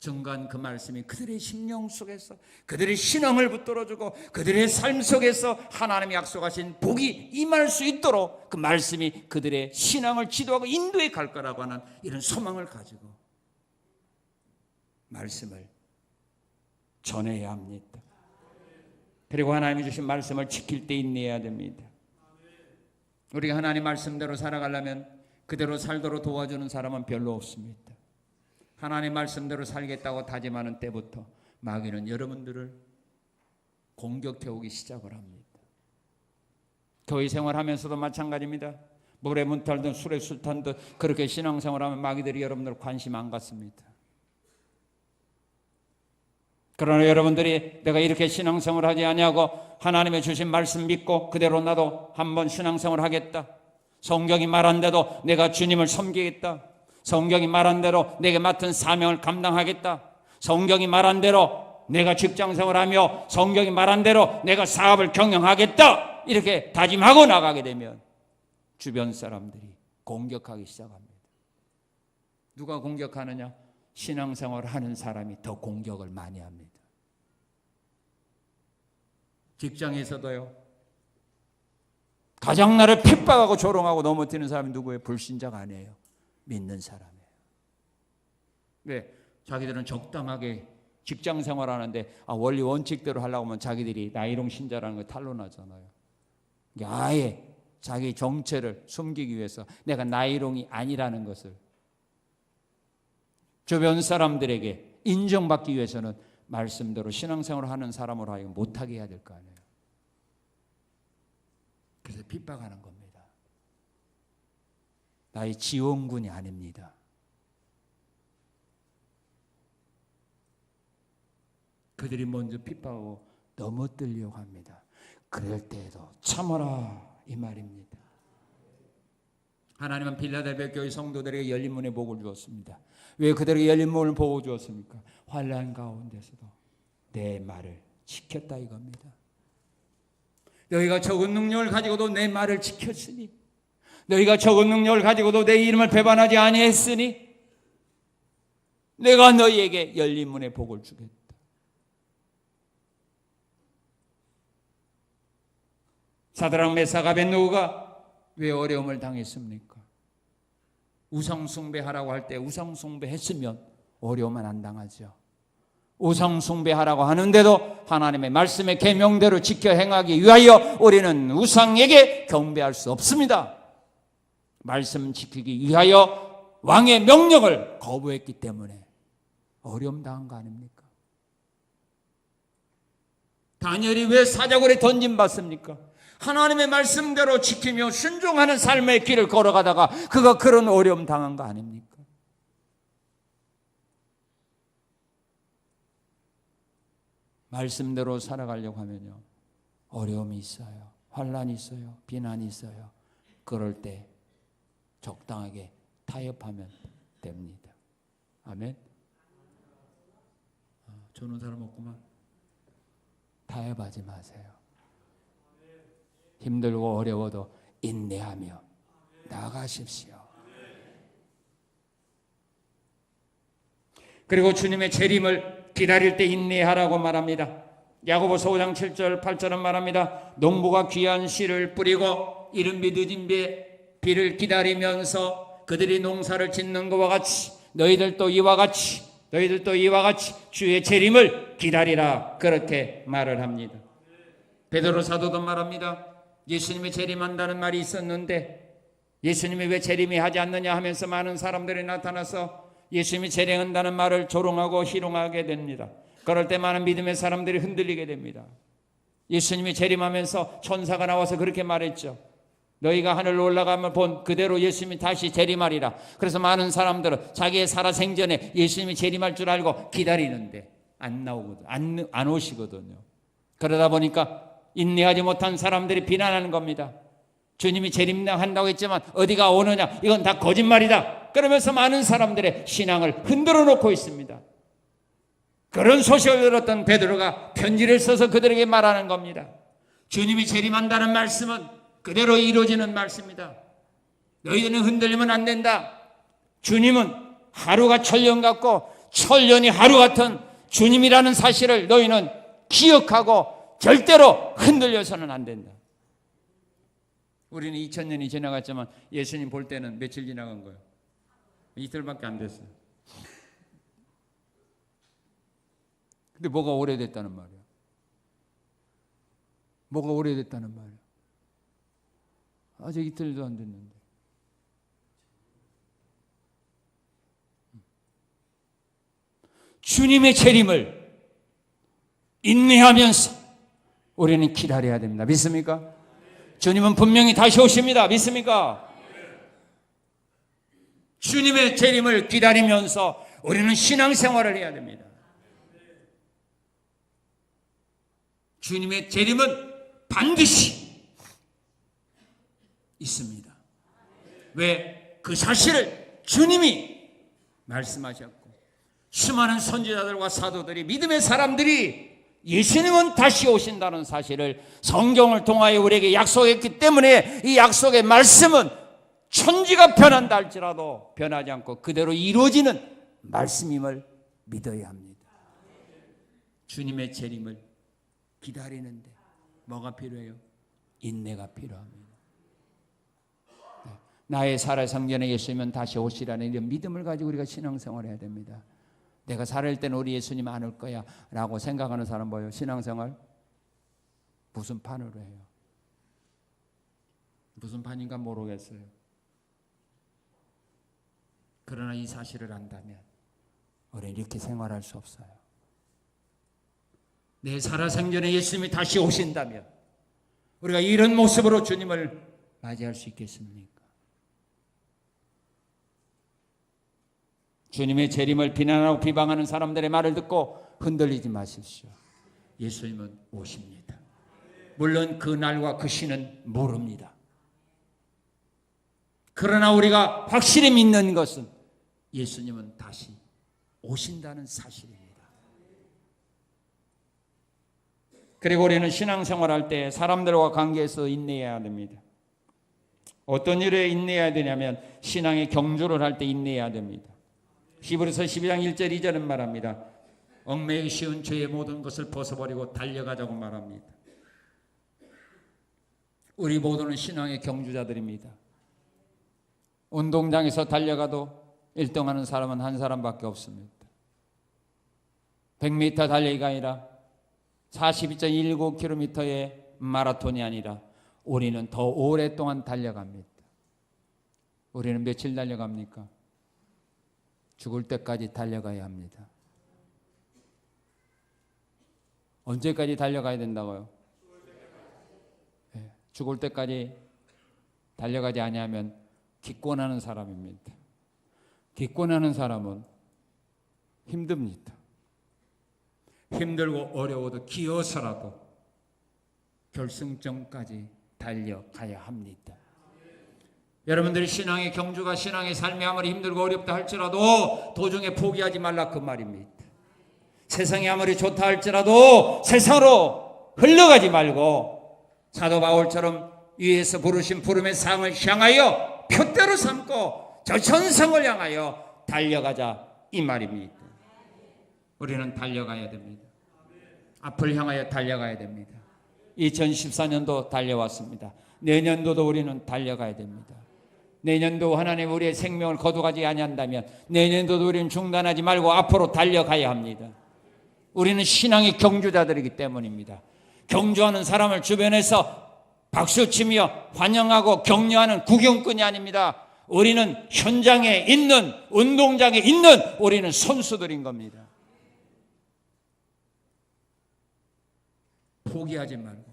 Speaker 2: 정간 그 말씀이 그들의 심령 속에서 그들의 신앙을 붙들어주고 그들의 삶 속에서 하나님이 약속하신 복이 임할 수 있도록 그 말씀이 그들의 신앙을 지도하고 인도해 갈 거라고 하는 이런 소망을 가지고 말씀을 전해야 합니다. 그리고 하나님이 주신 말씀을 지킬 때 인내해야 됩니다. 우리가 하나님 말씀대로 살아가려면 그대로 살도록 도와주는 사람은 별로 없습니다. 하나님 말씀대로 살겠다고 다짐하는 때부터 마귀는 여러분들을 공격해오기 시작을 합니다. 교회 생활하면서도 마찬가지입니다. 물에 문 탈든 술에 술 탄듯 그렇게 신앙생활하면 마귀들이 여러분들 관심 안 갖습니다. 그러나 여러분들이 내가 이렇게 신앙생활 하지 아니하고 하나님의 주신 말씀 믿고 그대로 나도 한번 신앙생활 하겠다. 성경이 말한 대로 내가 주님을 섬기겠다. 성경이 말한 대로 내게 맡은 사명을 감당하겠다. 성경이 말한 대로 내가 직장생활하며 성경이 말한 대로 내가 사업을 경영하겠다. 이렇게 다짐하고 나가게 되면 주변 사람들이 공격하기 시작합니다. 누가 공격하느냐? 신앙생활을 하는 사람이 더 공격을 많이 합니다. 직장에서도요. 가장 나를 핍박하고 조롱하고 넘어뜨리는 사람이 누구예요? 불신자가 아니에요. 믿는 사람이에요. 왜? 자기들은 적당하게 직장 생활하는데 원리 원칙대로 하려고 하면 자기들이 나이롱 신자라는 걸 탄론하잖아요. 아예 자기 정체를 숨기기 위해서 내가 나이롱이 아니라는 것을 주변 사람들에게 인정받기 위해서는 말씀대로 신앙생활을 하는 사람으로 하여금 못하게 해야 될 거 아니에요. 그래서 핍박하는 겁니다. 나의 지원군이 아닙니다. 그들이 먼저 핍박하고 넘어뜨리려고 합니다. 그럴 때에도 참아라 이 말입니다. 하나님은 빌라델비아 교회 성도들에게 열린 문의 복을 주었습니다. 왜 그들에게 열린 문을 복을 주었습니까? 환난 가운데서도 내 말을 지켰다 이겁니다. 너희가 적은 능력을 가지고도 내 말을 지켰으니 너희가 적은 능력을 가지고도 내 이름을 배반하지 아니했으니 내가 너희에게 열린 문의 복을 주겠다. 사드락 메삭 아벳느고가 왜 어려움을 당했습니까? 우상 숭배하라고 할 때 우상 숭배했으면 어려움은 안 당하죠. 우상 숭배하라고 하는데도 하나님의 말씀의 계명대로 지켜 행하기 위하여 우리는 우상에게 경배할 수 없습니다. 말씀 지키기 위하여 왕의 명령을 거부했기 때문에 어려움 당한 거 아닙니까? 다니엘이 왜 사자굴에 던짐받습니까? 하나님의 말씀대로 지키며 순종하는 삶의 길을 걸어가다가 그가 그런 어려움 당한 거 아닙니까? 말씀대로 살아가려고 하면요, 어려움이 있어요. 환난이 있어요. 비난이 있어요. 그럴 때 적당하게 타협하면 됩니다. 아멘. 저는 사람 없구만. 타협하지 마세요. 힘들고 어려워도 인내하며 나아가십시오. 그리고 주님의 재림을 기다릴 때 인내하라고 말합니다. 야고보서 5장 7절 8절은 말합니다. 농부가 귀한 씨를 뿌리고 이른비 늦은비 비를 기다리면서 그들이 농사를 짓는 것과 같이 너희들도 이와 같이 주의 재림을 기다리라, 그렇게 말을 합니다. 베드로 사도도 말합니다. 예수님이 재림한다는 말이 있었는데 예수님이 왜 재림이 하지 않느냐 하면서 많은 사람들이 나타나서 예수님이 재림한다는 말을 조롱하고 희롱하게 됩니다. 그럴 때 많은 믿음의 사람들이 흔들리게 됩니다. 예수님이 재림하면서 천사가 나와서 그렇게 말했죠. 너희가 하늘로 올라가면 본 그대로 예수님이 다시 재림하리라. 그래서 많은 사람들은 자기의 살아생전에 예수님이 재림할 줄 알고 기다리는데 안 나오거든, 안 오시거든요. 그러다 보니까 인내하지 못한 사람들이 비난하는 겁니다. 주님이 재림한다고 했지만 어디가 오느냐, 이건 다 거짓말이다. 그러면서 많은 사람들의 신앙을 흔들어 놓고 있습니다. 그런 소식을 들었던 베드로가 편지를 써서 그들에게 말하는 겁니다. 주님이 재림한다는 말씀은 그대로 이루어지는 말씀이다. 너희들은 흔들리면 안 된다. 주님은 하루가 천년 같고 천년이 하루 같은 주님이라는 사실을 너희는 기억하고 절대로 흔들려서는 안 된다. 우리는 2000년이 지나갔지만 예수님 볼 때는 며칠 지나간 거예요? 이틀밖에 안 됐어요. 근데 뭐가 오래됐다는 말이야? 뭐가 오래됐다는 말이야? 아직 이틀도 안 됐는데. 주님의 재림을 인내하면서 우리는 기다려야 됩니다. 믿습니까? 주님은 분명히 다시 오십니다. 믿습니까? 주님의 재림을 기다리면서 우리는 신앙생활을 해야 됩니다. 주님의 재림은 반드시 있습니다. 왜? 그 사실을 주님이 말씀하셨고 수많은 선지자들과 사도들이, 믿음의 사람들이 예수님은 다시 오신다는 사실을 성경을 통하여 우리에게 약속했기 때문에 이 약속의 말씀은 천지가 변한다 할지라도 변하지 않고 그대로 이루어지는 말씀임을 믿어야 합니다. 주님의 재림을 기다리는데 뭐가 필요해요? 인내가 필요합니다. 나의 살아생전에 예수님은 다시 오시라는 이런 믿음을 가지고 우리가 신앙생활을 해야 됩니다. 내가 살을 때는 우리 예수님 안 올 거야 라고 생각하는 사람 뭐예요? 신앙생활 무슨 판으로 해요? 무슨 판인가 모르겠어요. 그러나 이 사실을 안다면 우리는 이렇게 생활할 수 없어요. 내 살아생전에 예수님이 다시 오신다면 우리가 이런 모습으로 주님을 맞이할 수 있겠습니까? 주님의 재림을 비난하고 비방하는 사람들의 말을 듣고 흔들리지 마십시오. 예수님은 오십니다. 물론 그 날과 그 시는 모릅니다. 그러나 우리가 확실히 믿는 것은 예수님은 다시 오신다는 사실입니다. 그리고 우리는 신앙생활할 때 사람들과 관계에서 인내해야 됩니다. 어떤 일에 인내해야 되냐면 신앙의 경주를 할 때 인내해야 됩니다. 히브리서 12장 1절 2절은 말합니다. 얽매이기 쉬운 죄의 모든 것을 벗어버리고 달려가자고 말합니다. 우리 모두는 신앙의 경주자들입니다. 운동장에서 달려가도 1등하는 사람은 한 사람밖에 없습니다. 100m 달리기가 아니라 42.19km의 마라톤이 아니라 우리는 더 오랫동안 달려갑니다. 우리는 며칠 달려갑니까? 죽을 때까지 달려가야 합니다. 언제까지 달려가야 된다고요? 죽을 때까지 달려가지 아니하면 기권하는 사람입니다. 기권하는 사람은 힘듭니다. 힘들고 어려워도 기어서라도 결승점까지 달려가야 합니다. 여러분들이 신앙의 경주가 신앙의 삶이 아무리 힘들고 어렵다 할지라도 도중에 포기하지 말라 그 말입니다. 세상이 아무리 좋다 할지라도 세상으로 흘러가지 말고 사도 바울처럼 위에서 부르신 부름의 상을 향하여 표대로 삼고 저 전성을 향하여 달려가자 이 말입니다. 우리는 달려가야 됩니다. 앞을 향하여 달려가야 됩니다. 2014년도 달려왔습니다. 내년도도 우리는 달려가야 됩니다. 내년도 하나님 우리의 생명을 거두가지 아니한다면 내년도도 우리는 중단하지 말고 앞으로 달려가야 합니다. 우리는 신앙의 경주자들이기 때문입니다. 경주하는 사람을 주변에서 박수치며 환영하고 격려하는 구경꾼이 아닙니다. 우리는 현장에 있는 운동장에 있는 우리는 선수들인 겁니다. 포기하지 말고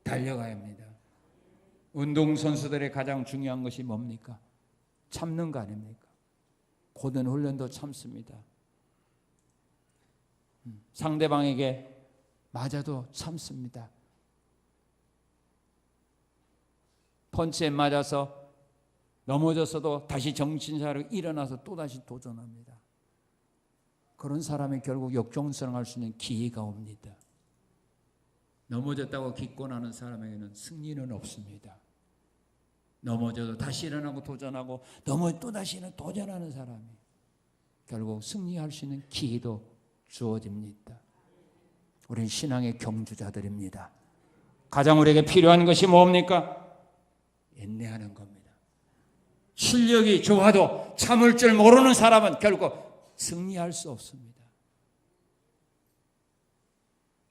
Speaker 2: 달려가야 합니다. 운동선수들의 가장 중요한 것이 뭡니까? 참는 거 아닙니까? 고된 훈련도 참습니다. 상대방에게 맞아도 참습니다. 펀치에 맞아서 넘어졌어도 다시 정신 차리고 일어나서 또다시 도전합니다. 그런 사람이 결국 역종성할 수 있는 기회가 옵니다. 넘어졌다고 기권하는 사람에게는 승리는 없습니다. 넘어져도 다시 일어나고 도전하고 또다시 도전하는 사람이 결국 승리할 수 있는 기회도 주어집니다. 우리는 신앙의 경주자들입니다. 가장 우리에게 필요한 것이 뭡니까? 인내하는 겁니다. 실력이 좋아도 참을 줄 모르는 사람은 결국 승리할 수 없습니다.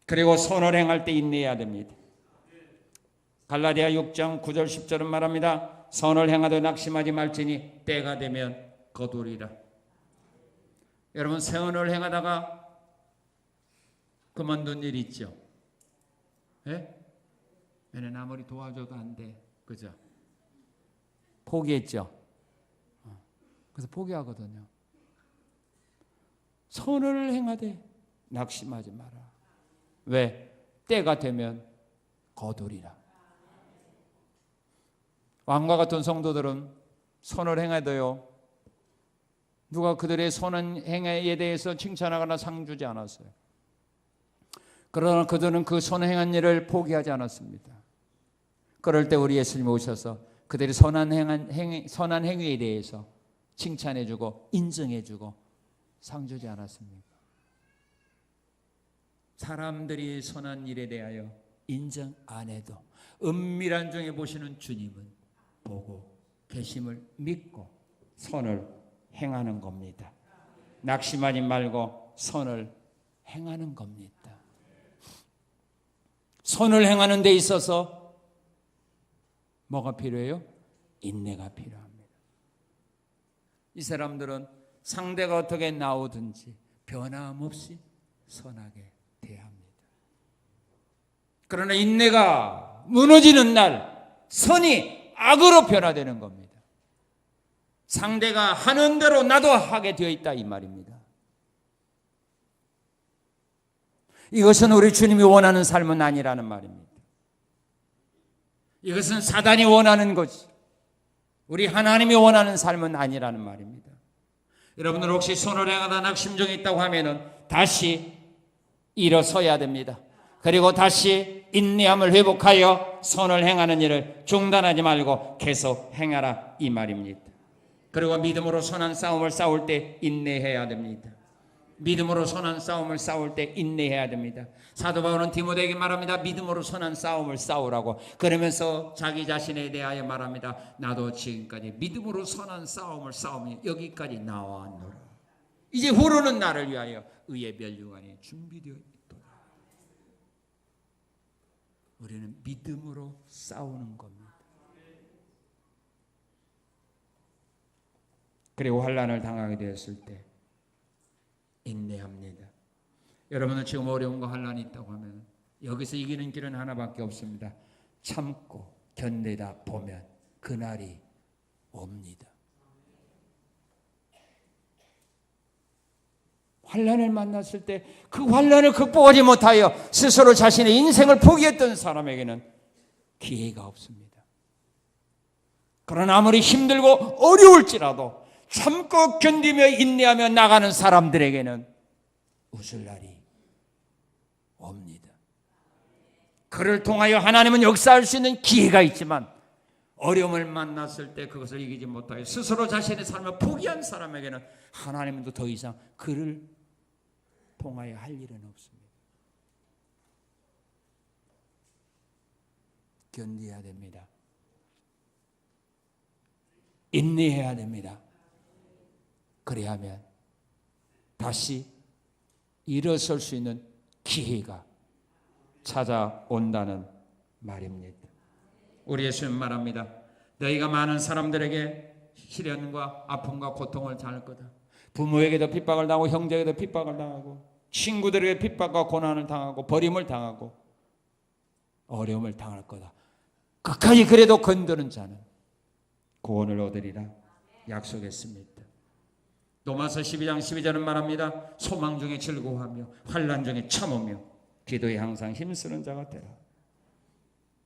Speaker 2: 그리고 선을 행할 때 인내해야 됩니다. 갈라디아 6장 9절 10절은 말합니다. 선을 행하되 낙심하지 말지니 때가 되면 거두리라. 여러분 선을 행하다가 그만둔 일 있죠? 예? 얘는 아무리 도와줘도 안 돼. 그죠? 포기했죠? 그래서 포기하거든요. 선을 행하되 낙심하지 마라. 왜? 때가 되면 거두리라. 왕과 같은 성도들은 선을 행하도요. 누가 그들의 선한 행에 대해서 칭찬하거나 상 주지 않았어요. 그러나 그들은 그 선행한 일을 포기하지 않았습니다. 그럴 때 우리 예수님이 오셔서 그들의 선한 행위에 대해서 칭찬해주고 인정해주고 상 주지 않았습니까? 사람들이 선한 일에 대하여 인정 안 해도 은밀한 중에 보시는 주님은 보고 계심을 믿고 선을 행하는 겁니다. 낙심하지 말고 선을 행하는 겁니다. 선을 행하는 데 있어서 뭐가 필요해요? 인내가 필요합니다. 이 사람들은 상대가 어떻게 나오든지 변함없이 선하게 대합니다. 그러나 인내가 무너지는 날 선이 악으로 변화되는 겁니다. 상대가 하는 대로 나도 하게 되어 있다 이 말입니다. 이것은 우리 주님이 원하는 삶은 아니라는 말입니다. 이것은 사단이 원하는 것이 우리 하나님이 원하는 삶은 아니라는 말입니다. 여러분들 혹시 선을 행하다 낙심정이 있다고 하면은 다시 일어서야 됩니다. 그리고 다시 인내함을 회복하여 선을 행하는 일을 중단하지 말고 계속 행하라 이 말입니다. 그리고 믿음으로 선한 싸움을 싸울 때 인내해야 됩니다. 믿음으로 선한 싸움을 싸울 때 인내해야 됩니다. 사도 바울은 디모데에게 말합니다. 믿음으로 선한 싸움을 싸우라고. 그러면서 자기 자신에 대하여 말합니다. 나도 지금까지 믿음으로 선한 싸움을 싸우며 여기까지 나왔노라. 이제 후로는 나를 위하여 의의 멸류관이 준비되어 있도다. 우리는 믿음으로 싸우는 겁니다. 그리고 환난을 당하게 되었을 때 인내합니다. 여러분은 지금 어려움과 환난이 있다고 하면 여기서 이기는 길은 하나밖에 없습니다. 참고 견디다 보면 그날이 옵니다. 환난을 만났을 때 그 환난을 극복하지 못하여 스스로 자신의 인생을 포기했던 사람에게는 기회가 없습니다. 그러나 아무리 힘들고 어려울지라도 참고 견디며 인내하며 나가는 사람들에게는 웃을 날이 옵니다. 그를 통하여 하나님은 역사할 수 있는 기회가 있지만 어려움을 만났을 때 그것을 이기지 못하여 스스로 자신의 삶을 포기한 사람에게는 하나님은 더 이상 그를 통하여 할 일은 없습니다. 견디어야 됩니다. 인내해야 됩니다. 그래야 하면 다시 일어설 수 있는 기회가 찾아온다는 말입니다. 우리 예수님 말합니다. 너희가 많은 사람들에게 시련과 아픔과 고통을 당할 거다. 부모에게도 핍박을 당하고 형제에게도 핍박을 당하고 친구들에게 핍박과 고난을 당하고 버림을 당하고 어려움을 당할 거다. 끝까지 그래도 건드는 자는 구원을 얻으리라 약속했습니다. 로마서 12장 12절은 말합니다. 소망 중에 즐거워하며 환난 중에 참으며 기도에 항상 힘쓰는 자가 되라.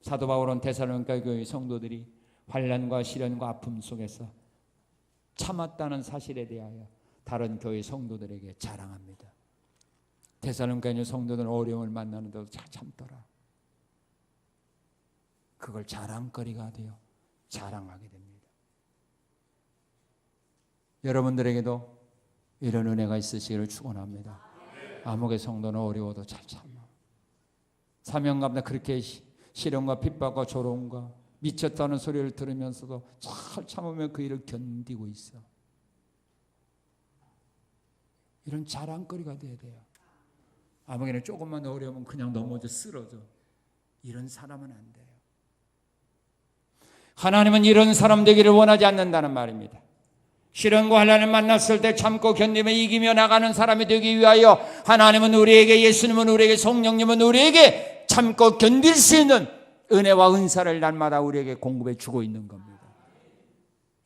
Speaker 2: 사도 바울은 데살로니가 교회 성도들이 환난과 시련과 아픔 속에서 참았다는 사실에 대하여 다른 교회 성도들에게 자랑합니다. 데살로니가 성도들은 어려움을 만나는데도 잘 참더라. 그걸 자랑거리가 되어 자랑하게 됩니다. 여러분들에게도 이런 은혜가 있으시기를 축원합니다. 아무개 성도는 어려워도 잘 참아. 사명감다 그렇게 시련과 핍박과 조롱과 미쳤다는 소리를 들으면서도 잘 참으며 그 일을 견디고 있어. 이런 자랑거리가 돼야 돼요. 아무개는 조금만 어려우면 그냥 넘어져 쓰러져. 이런 사람은 안 돼요. 하나님은 이런 사람 되기를 원하지 않는다는 말입니다. 시련과 환난을 만났을 때 참고 견디며 이기며 나가는 사람이 되기 위하여 하나님은 우리에게, 예수님은 우리에게, 성령님은 우리에게 참고 견딜 수 있는 은혜와 은사를 날마다 우리에게 공급해 주고 있는 겁니다.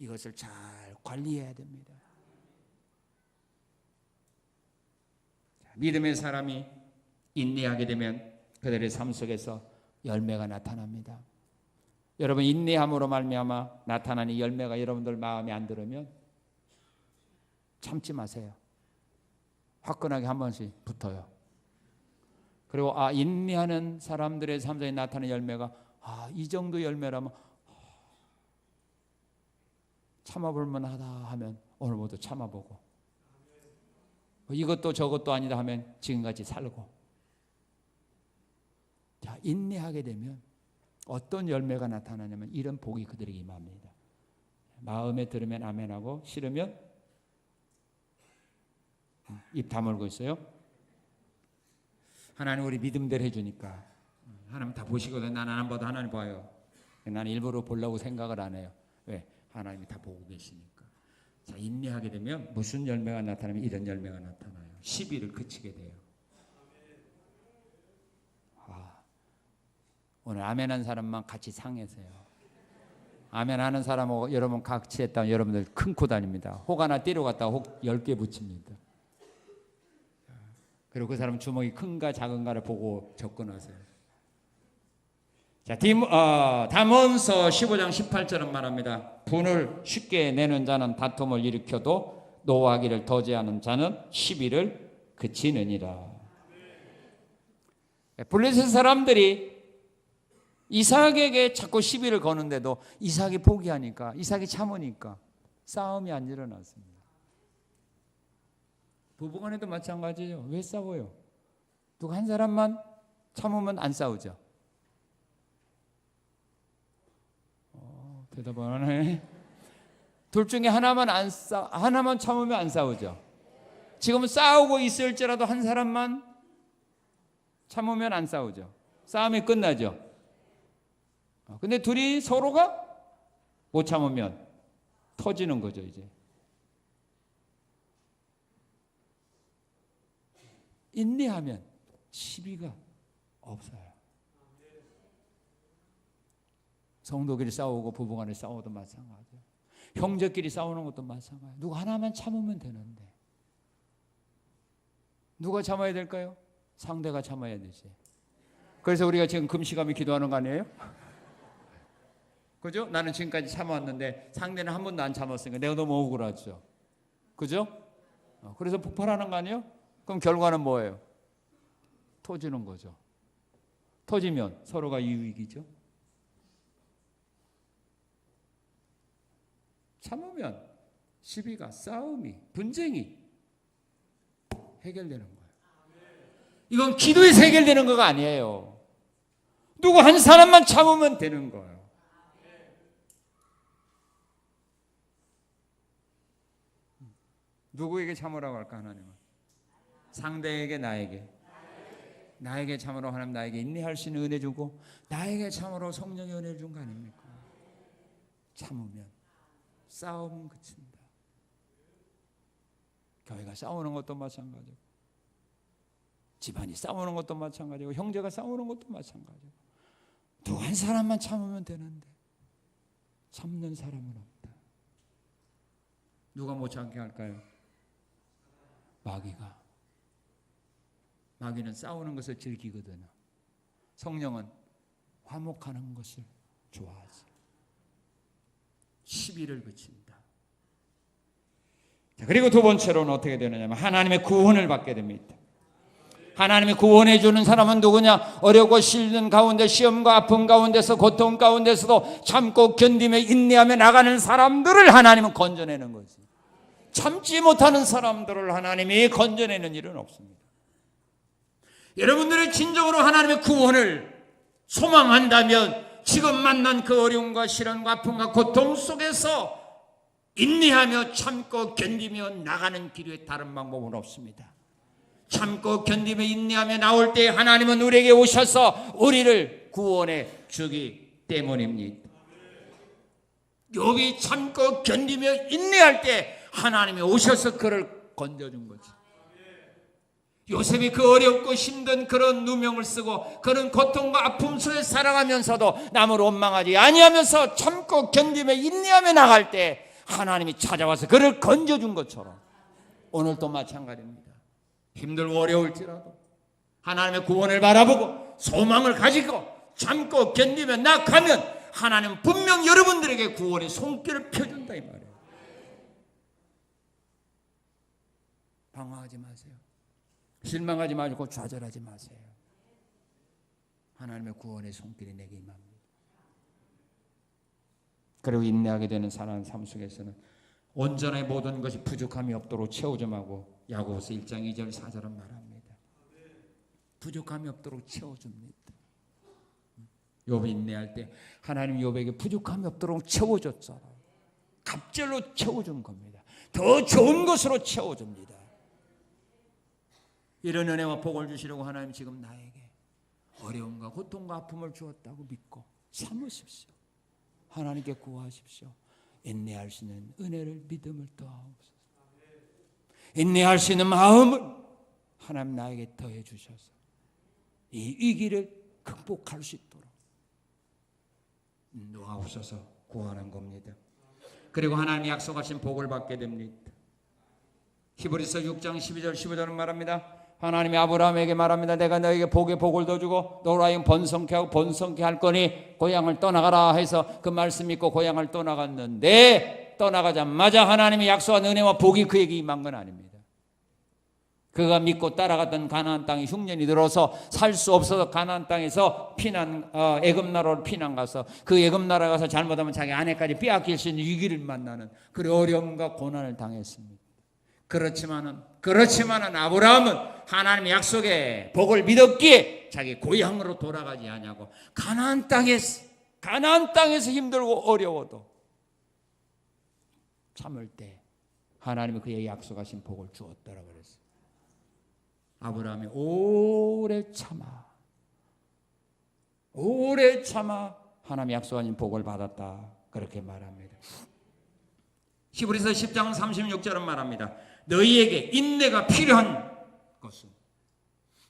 Speaker 2: 이것을 잘 관리해야 됩니다. 믿음의 사람이 인내하게 되면 그들의 삶 속에서 열매가 나타납니다. 여러분, 인내함으로 말미암아 나타나는 열매가 여러분들 마음에 안 들으면 참지 마세요. 화끈하게 한 번씩 붙어요. 그리고 인내하는 사람들의 삶 속에 나타나는 열매가 이 정도 열매라면 참아볼 만하다 하면 오늘부터 참아보고, 이것도 저것도 아니다 하면 지금같이 살고. 자, 인내하게 되면 어떤 열매가 나타나냐면 이런 복이 그들에게 임합니다. 마음에 들으면 아멘하고 싫으면 입 다물고 있어요. 하나님 우리 믿음대로 해주니까 하나님 다 보시거든. 나는 안 봐도 하나님 봐요. 나는 일부러 보려고 생각을 안 해요. 왜? 하나님이 다 보고 계시니까. 자, 인내하게 되면 무슨 열매가 나타나면 이런 열매가 나타나요. 시비를 그치게 돼요. 오늘 아멘한 사람만 같이 상해서요. 아멘하는 사람하고 여러분 같이 했다면 여러분들 큰 코 다닙니다. 혹 하나 때려 갔다가 혹 10개 붙입니다. 그리고 그 사람 주먹이 큰가 작은가를 보고 접근하세요. 자, 잠언서 15장 18절은 말합니다. 분을 쉽게 내는 자는 다툼을 일으켜도 노하기를 더디하는 자는 시비를 그치느니라. 블레셋 사람들이 이삭에게 자꾸 시비를 거는데도 이삭이 포기하니까, 이삭이 참으니까 싸움이 안 일어났습니다. 부부간에도 마찬가지죠. 왜 싸워요? 누가 한 사람만 참으면 안 싸우죠. 대답 안 하네. 둘 중에 하나만 참으면 안 싸우죠. 지금 싸우고 있을지라도 한 사람만 참으면 안 싸우죠. 싸움이 끝나죠. 근데 둘이 서로가 못 참으면 터지는 거죠, 이제. 인내하면 시비가 없어요. 성도끼리 싸우고 부부간에 싸워도 마찬가지예요. 형제끼리 싸우는 것도 마찬가지예요. 누구 하나만 참으면 되는데. 누가 참아야 될까요? 상대가 참아야 되지. 그래서 우리가 지금 금식하며 기도하는 거 아니에요? 그죠? 나는 지금까지 참아왔는데 상대는 한 번도 안 참았으니까 내가 너무 억울하죠. 그죠? 그래서 폭발하는 거 아니에요? 그럼 결과는 뭐예요? 터지는 거죠. 터지면 서로가 이익이죠. 참으면 시비가, 싸움이, 분쟁이 해결되는 거예요. 이건 기도에서 해결되는 거가 아니에요. 누구 한 사람만 참으면 되는 거예요. 누구에게 참으라고 할까 하나님은? 상대에게, 나에게 참으로 하나님 나에게 인내할 수 있는 은혜 주고 나에게 참으로 성령의 은혜를 준 거 아닙니까? 참으면 싸움은 그친다. 교회가 싸우는 것도 마찬가지고 집안이 싸우는 것도 마찬가지고 형제가 싸우는 것도 마찬가지고 누구 한 사람만 참으면 되는데 참는 사람은 없다. 누가 못 참게 할까요? 마귀는 싸우는 것을 즐기거든요. 성령은 화목하는 것을 좋아하지. 시비를 그친다. 자, 그리고 두 번째로는 어떻게 되느냐면 하나님의 구원을 받게 됩니다. 하나님이 구원해 주는 사람은 누구냐? 어렵고 힘든 가운데 시험과 아픔 가운데서 고통 가운데서도 참고 견디며 인내하며 나가는 사람들을 하나님은 건져내는 거지. 참지 못하는 사람들을 하나님이 건져내는 일은 없습니다. 여러분들의 진정으로 하나님의 구원을 소망한다면 지금 만난 그 어려움과 시련과 아픔과 고통 속에서 인내하며 참고 견디며 나가는 길에 다른 방법은 없습니다. 참고 견디며 인내하며 나올 때 하나님은 우리에게 오셔서 우리를 구원해 주기 때문입니다. 욥이 참고 견디며 인내할 때 하나님이 오셔서 그를 건져준 거지. 요셉이 그 어렵고 힘든 그런 누명을 쓰고 그런 고통과 아픔 속에 살아가면서도 남을 원망하지 아니하면서 참고 견디며 인내하며 나갈 때 하나님이 찾아와서 그를 건져준 것처럼 오늘도 마찬가지입니다. 힘들고 어려울지라도 하나님의 구원을 바라보고 소망을 가지고 참고 견디며 나가면 하나님은 분명 여러분들에게 구원의 손길을 펴준다 이 말이에요. 방황하지 마세요. 실망하지 말고 좌절하지 마세요. 하나님의 구원의 손길이 내게 임합니다. 그리고 인내하게 되는 사랑하는 삶 속에서는 온전의 모든 것이 부족함이 없도록 채워줌하고 야고보서 1장 2절 4절은 말합니다. 부족함이 없도록 채워줍니다. 욥이 인내할 때 하나님 욥에게 부족함이 없도록 채워줬잖아요. 갑절로 채워준 겁니다. 더 좋은 것으로 채워줍니다. 이런 은혜와 복을 주시려고 하나님 지금 나에게 어려움과 고통과 아픔을 주었다고 믿고 참으십시오. 하나님께 구하십시오. 인내할 수 있는 은혜를 믿음을 더하옵소서. 인내할 수 있는 마음을 하나님 나에게 더해 주셔서 이 위기를 극복할 수 있도록 인도하옵소서 구하는 겁니다. 그리고 하나님 약속하신 복을 받게 됩니다. 히브리서 6장 12절 15절은 말합니다. 하나님이 아브라함에게 말합니다. 내가 너에게 복에 복을 더 주고 너로 하여금 번성케 하고 번성케 할 거니 고향을 떠나가라 해서 그 말씀 믿고 고향을 떠나갔는데 떠나가자마자 하나님이 약속한 은혜와 복이 그에게 임한 건 아닙니다. 그가 믿고 따라갔던 가나안 땅에 흉년이 들어서 살 수 없어서 가나안 땅에서 애굽 나라로 피난 가서 그 애굽 나라 가서 잘못하면 자기 아내까지 빼앗길 수 있는 위기를 만나는 그런 어려움과 고난을 당했습니다. 그렇지만은 아브라함은 하나님의 약속에 복을 믿었기에 자기 고향으로 돌아가지 않냐고 가나안 땅에서 힘들고 어려워도 참을 때 하나님이 그에게 약속하신 복을 주었다라고 그랬어요. 아브라함이 오래 참아 하나님이 약속하신 복을 받았다, 그렇게 말합니다. 히브리서 10장 36절은 말합니다. 너희에게 인내가 필요한 것은,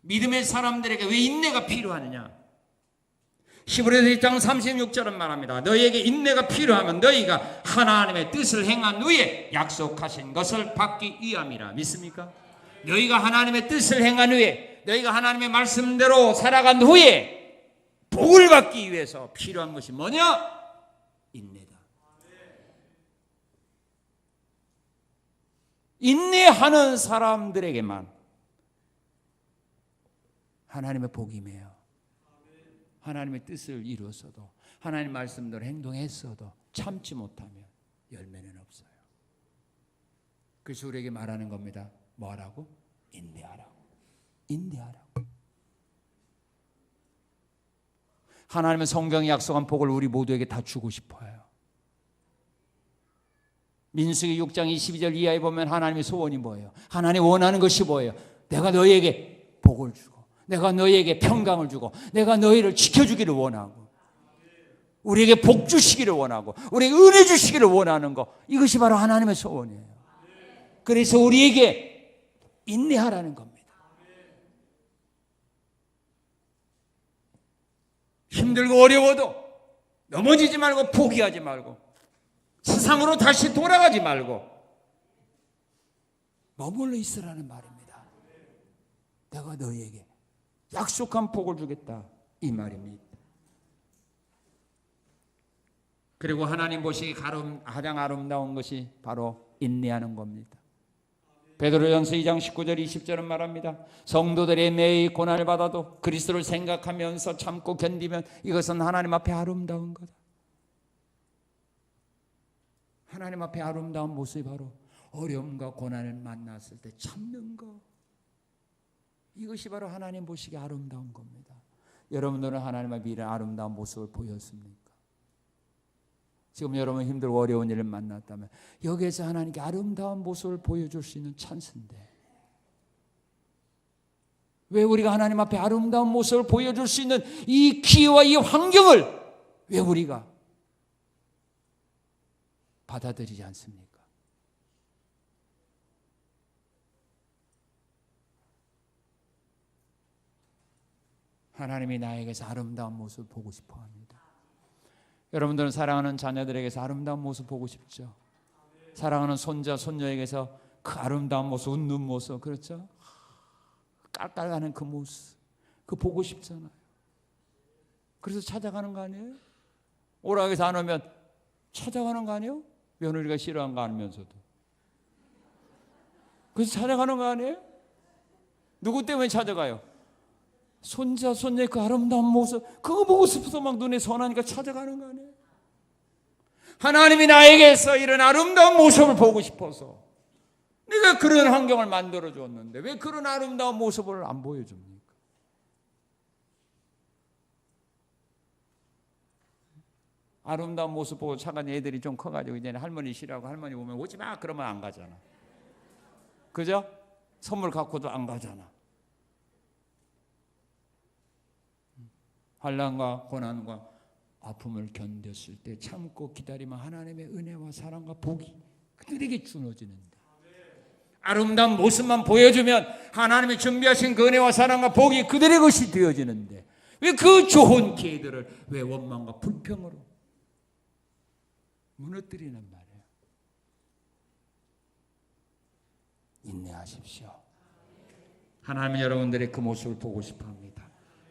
Speaker 2: 믿음의 사람들에게 왜 인내가 필요하느냐? 히브리서 1장 36절은 말합니다. 너희에게 인내가 필요하면 너희가 하나님의 뜻을 행한 후에 약속하신 것을 받기 위함이라. 믿습니까? 너희가 하나님의 뜻을 행한 후에, 너희가 하나님의 말씀대로 살아간 후에 복을 받기 위해서 필요한 것이 뭐냐? 인내다. 인내하는 사람들에게만 하나님의 복이 임해요. 하나님의 뜻을 이루었어도, 하나님 말씀대로 행동했어도 참지 못하면 열매는 없어요. 그래서 우리에게 말하는 겁니다. 뭐하라고? 인내하라고. 인내하라고. 하나님은 성경에 약속한 복을 우리 모두에게 다 주고 싶어요. 민수기 6장 22절 이하에 보면 하나님의 소원이 뭐예요? 하나님 원하는 것이 뭐예요? 내가 너희에게 복을 주고, 내가 너희에게 평강을 주고, 내가 너희를 지켜주기를 원하고, 우리에게 복 주시기를 원하고, 우리에게 은혜 주시기를 원하는 것, 이것이 바로 하나님의 소원이에요. 그래서 우리에게 인내하라는 겁니다. 힘들고 어려워도 넘어지지 말고 포기하지 말고 세상으로 다시 돌아가지 말고 머물러 있으라는 말입니다. 내가 너희에게 약속한 복을 주겠다, 이 말입니다. 그리고 하나님 보시기 가장 아름다운 것이 바로 인내하는 겁니다. 베드로전서 2장 19절 20절은 말합니다. 성도들의 매일 고난을 받아도 그리스도를 생각하면서 참고 견디면 이것은 하나님 앞에 아름다운 거다. 하나님 앞에 아름다운 모습이 바로 어려움과 고난을 만났을 때 참는 것, 이것이 바로 하나님 보시기에 아름다운 겁니다. 여러분들은 하나님 앞에 이런 아름다운 모습을 보였습니까? 지금 여러분 힘들고 어려운 일을 만났다면 여기에서 하나님께 아름다운 모습을 보여줄 수 있는 찬스인데, 왜 우리가 하나님 앞에 아름다운 모습을 보여줄 수 있는 이 기회와 이 환경을 왜 우리가 받아들이지 않습니까? 하나님이 나에게서 아름다운 모습을 보고 싶어 합니다. 여러분들은 사랑하는 자녀들에게서 아름다운 모습 보고 싶죠? 사랑하는 손자, 손녀에게서 그 아름다운 모습, 웃는 모습, 그렇죠? 깔깔하는 그 모습, 그 보고 싶잖아요. 그래서 찾아가는 거 아니에요? 오락에서 안 오면 찾아가는 거 아니에요? 며느리가 싫어한 거 알면서도. 그래서 찾아가는 거 아니에요? 누구 때문에 찾아가요? 손자, 손녀의 그 아름다운 모습, 그거 보고 싶어서 막 눈에 선하니까 찾아가는 거 아니에요? 하나님이 나에게서 이런 아름다운 모습을 보고 싶어서 내가 그런 환경을 만들어 줬는데 왜 그런 아름다운 모습을 안 보여줍니까? 아름다운 모습 보고 차간 애들이 좀 커가지고 이제 할머니 싫어하고 할머니 오면 오지 마 그러면 안 가잖아. 그죠? 선물 갖고도 안 가잖아. 환난과 고난과 아픔을 견뎠을 때 참고 기다리면 하나님의 은혜와 사랑과 복이 그들에게 주어지는데, 아름다운 모습만 보여주면 하나님이 준비하신 그 은혜와 사랑과 복이 그들의 것이 되어지는데 왜 그 좋은 기회들을 왜 원망과 불평으로 무너뜨리는 말이에요. 인내하십시오. 하나님은 여러분들의 그 모습을 보고 싶어합니다.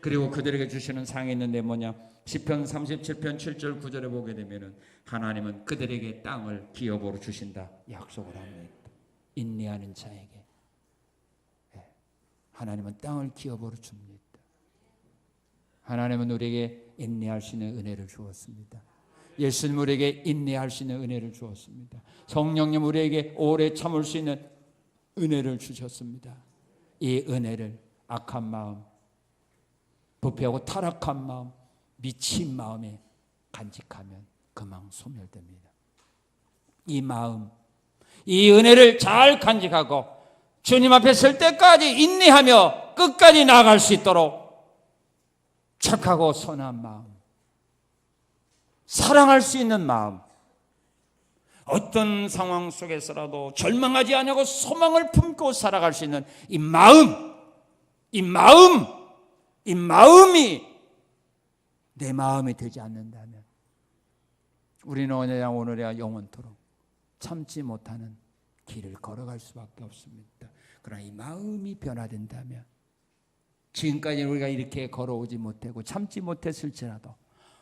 Speaker 2: 그리고 그들에게 주시는 상이 있는데 뭐냐? 시편 37편 7절 9절에 보게 되면은 하나님은 그들에게 땅을 기업으로 주신다 약속을 합니다. 인내하는 자에게 하나님은 땅을 기업으로 줍니다. 하나님은 우리에게 인내할 수 있는 은혜를 주었습니다. 예수님 우리에게 인내할 수 있는 은혜를 주었습니다. 성령님 우리에게 오래 참을 수 있는 은혜를 주셨습니다. 이 은혜를 악한 마음, 부패하고 타락한 마음, 미친 마음에 간직하면 금방 소멸됩니다. 이 마음, 이 은혜를 잘 간직하고 주님 앞에 설 때까지 인내하며 끝까지 나아갈 수 있도록 착하고 선한 마음, 사랑할 수 있는 마음, 어떤 상황 속에서라도 절망하지 않고 소망을 품고 살아갈 수 있는 이 마음이 내 마음이 되지 않는다면 우리는 오늘이야 영원토록 참지 못하는 길을 걸어갈 수밖에 없습니다. 그러나 이 마음이 변화된다면 지금까지 우리가 이렇게 걸어오지 못하고 참지 못했을지라도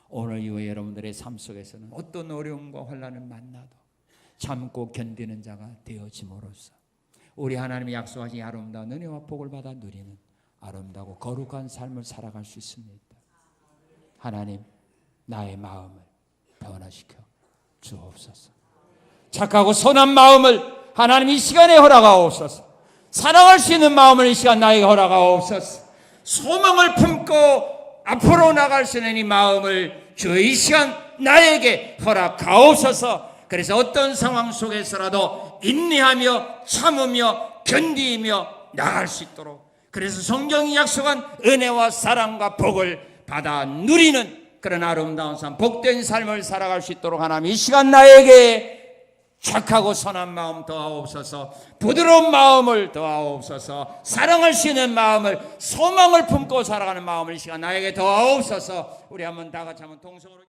Speaker 2: 오늘 이후에 여러분들의 삶 속에서는 어떤 어려움과 환난을 만나도 참고 견디는 자가 되어짐으로써 우리 하나님이 약속하신 아름다운 은혜와 복을 받아 누리는 아름다고 거룩한 삶을 살아갈 수 있습니다. 하나님, 나의 마음을 변화시켜 주옵소서. 착하고 선한 마음을 하나님 이 시간에 허락하옵소서. 사랑할 수 있는 마음을 이 시간 나에게 허락하옵소서. 소망을 품고 앞으로 나갈 수 있는 이 마음을 주 이 시간 나에게 허락하옵소서. 그래서 어떤 상황 속에서라도 인내하며 참으며 견디며 나갈 수 있도록, 그래서 성경이 약속한 은혜와 사랑과 복을 받아 누리는 그런 아름다운 삶, 복된 삶을 살아갈 수 있도록 하나님 이 시간 나에게 착하고 선한 마음 더하옵소서. 부드러운 마음을 더하옵소서. 사랑할 수 있는 마음을, 소망을 품고 살아가는 마음을 이 시간 나에게 더하옵소서. 우리 한번 다 같이 한번 동성으로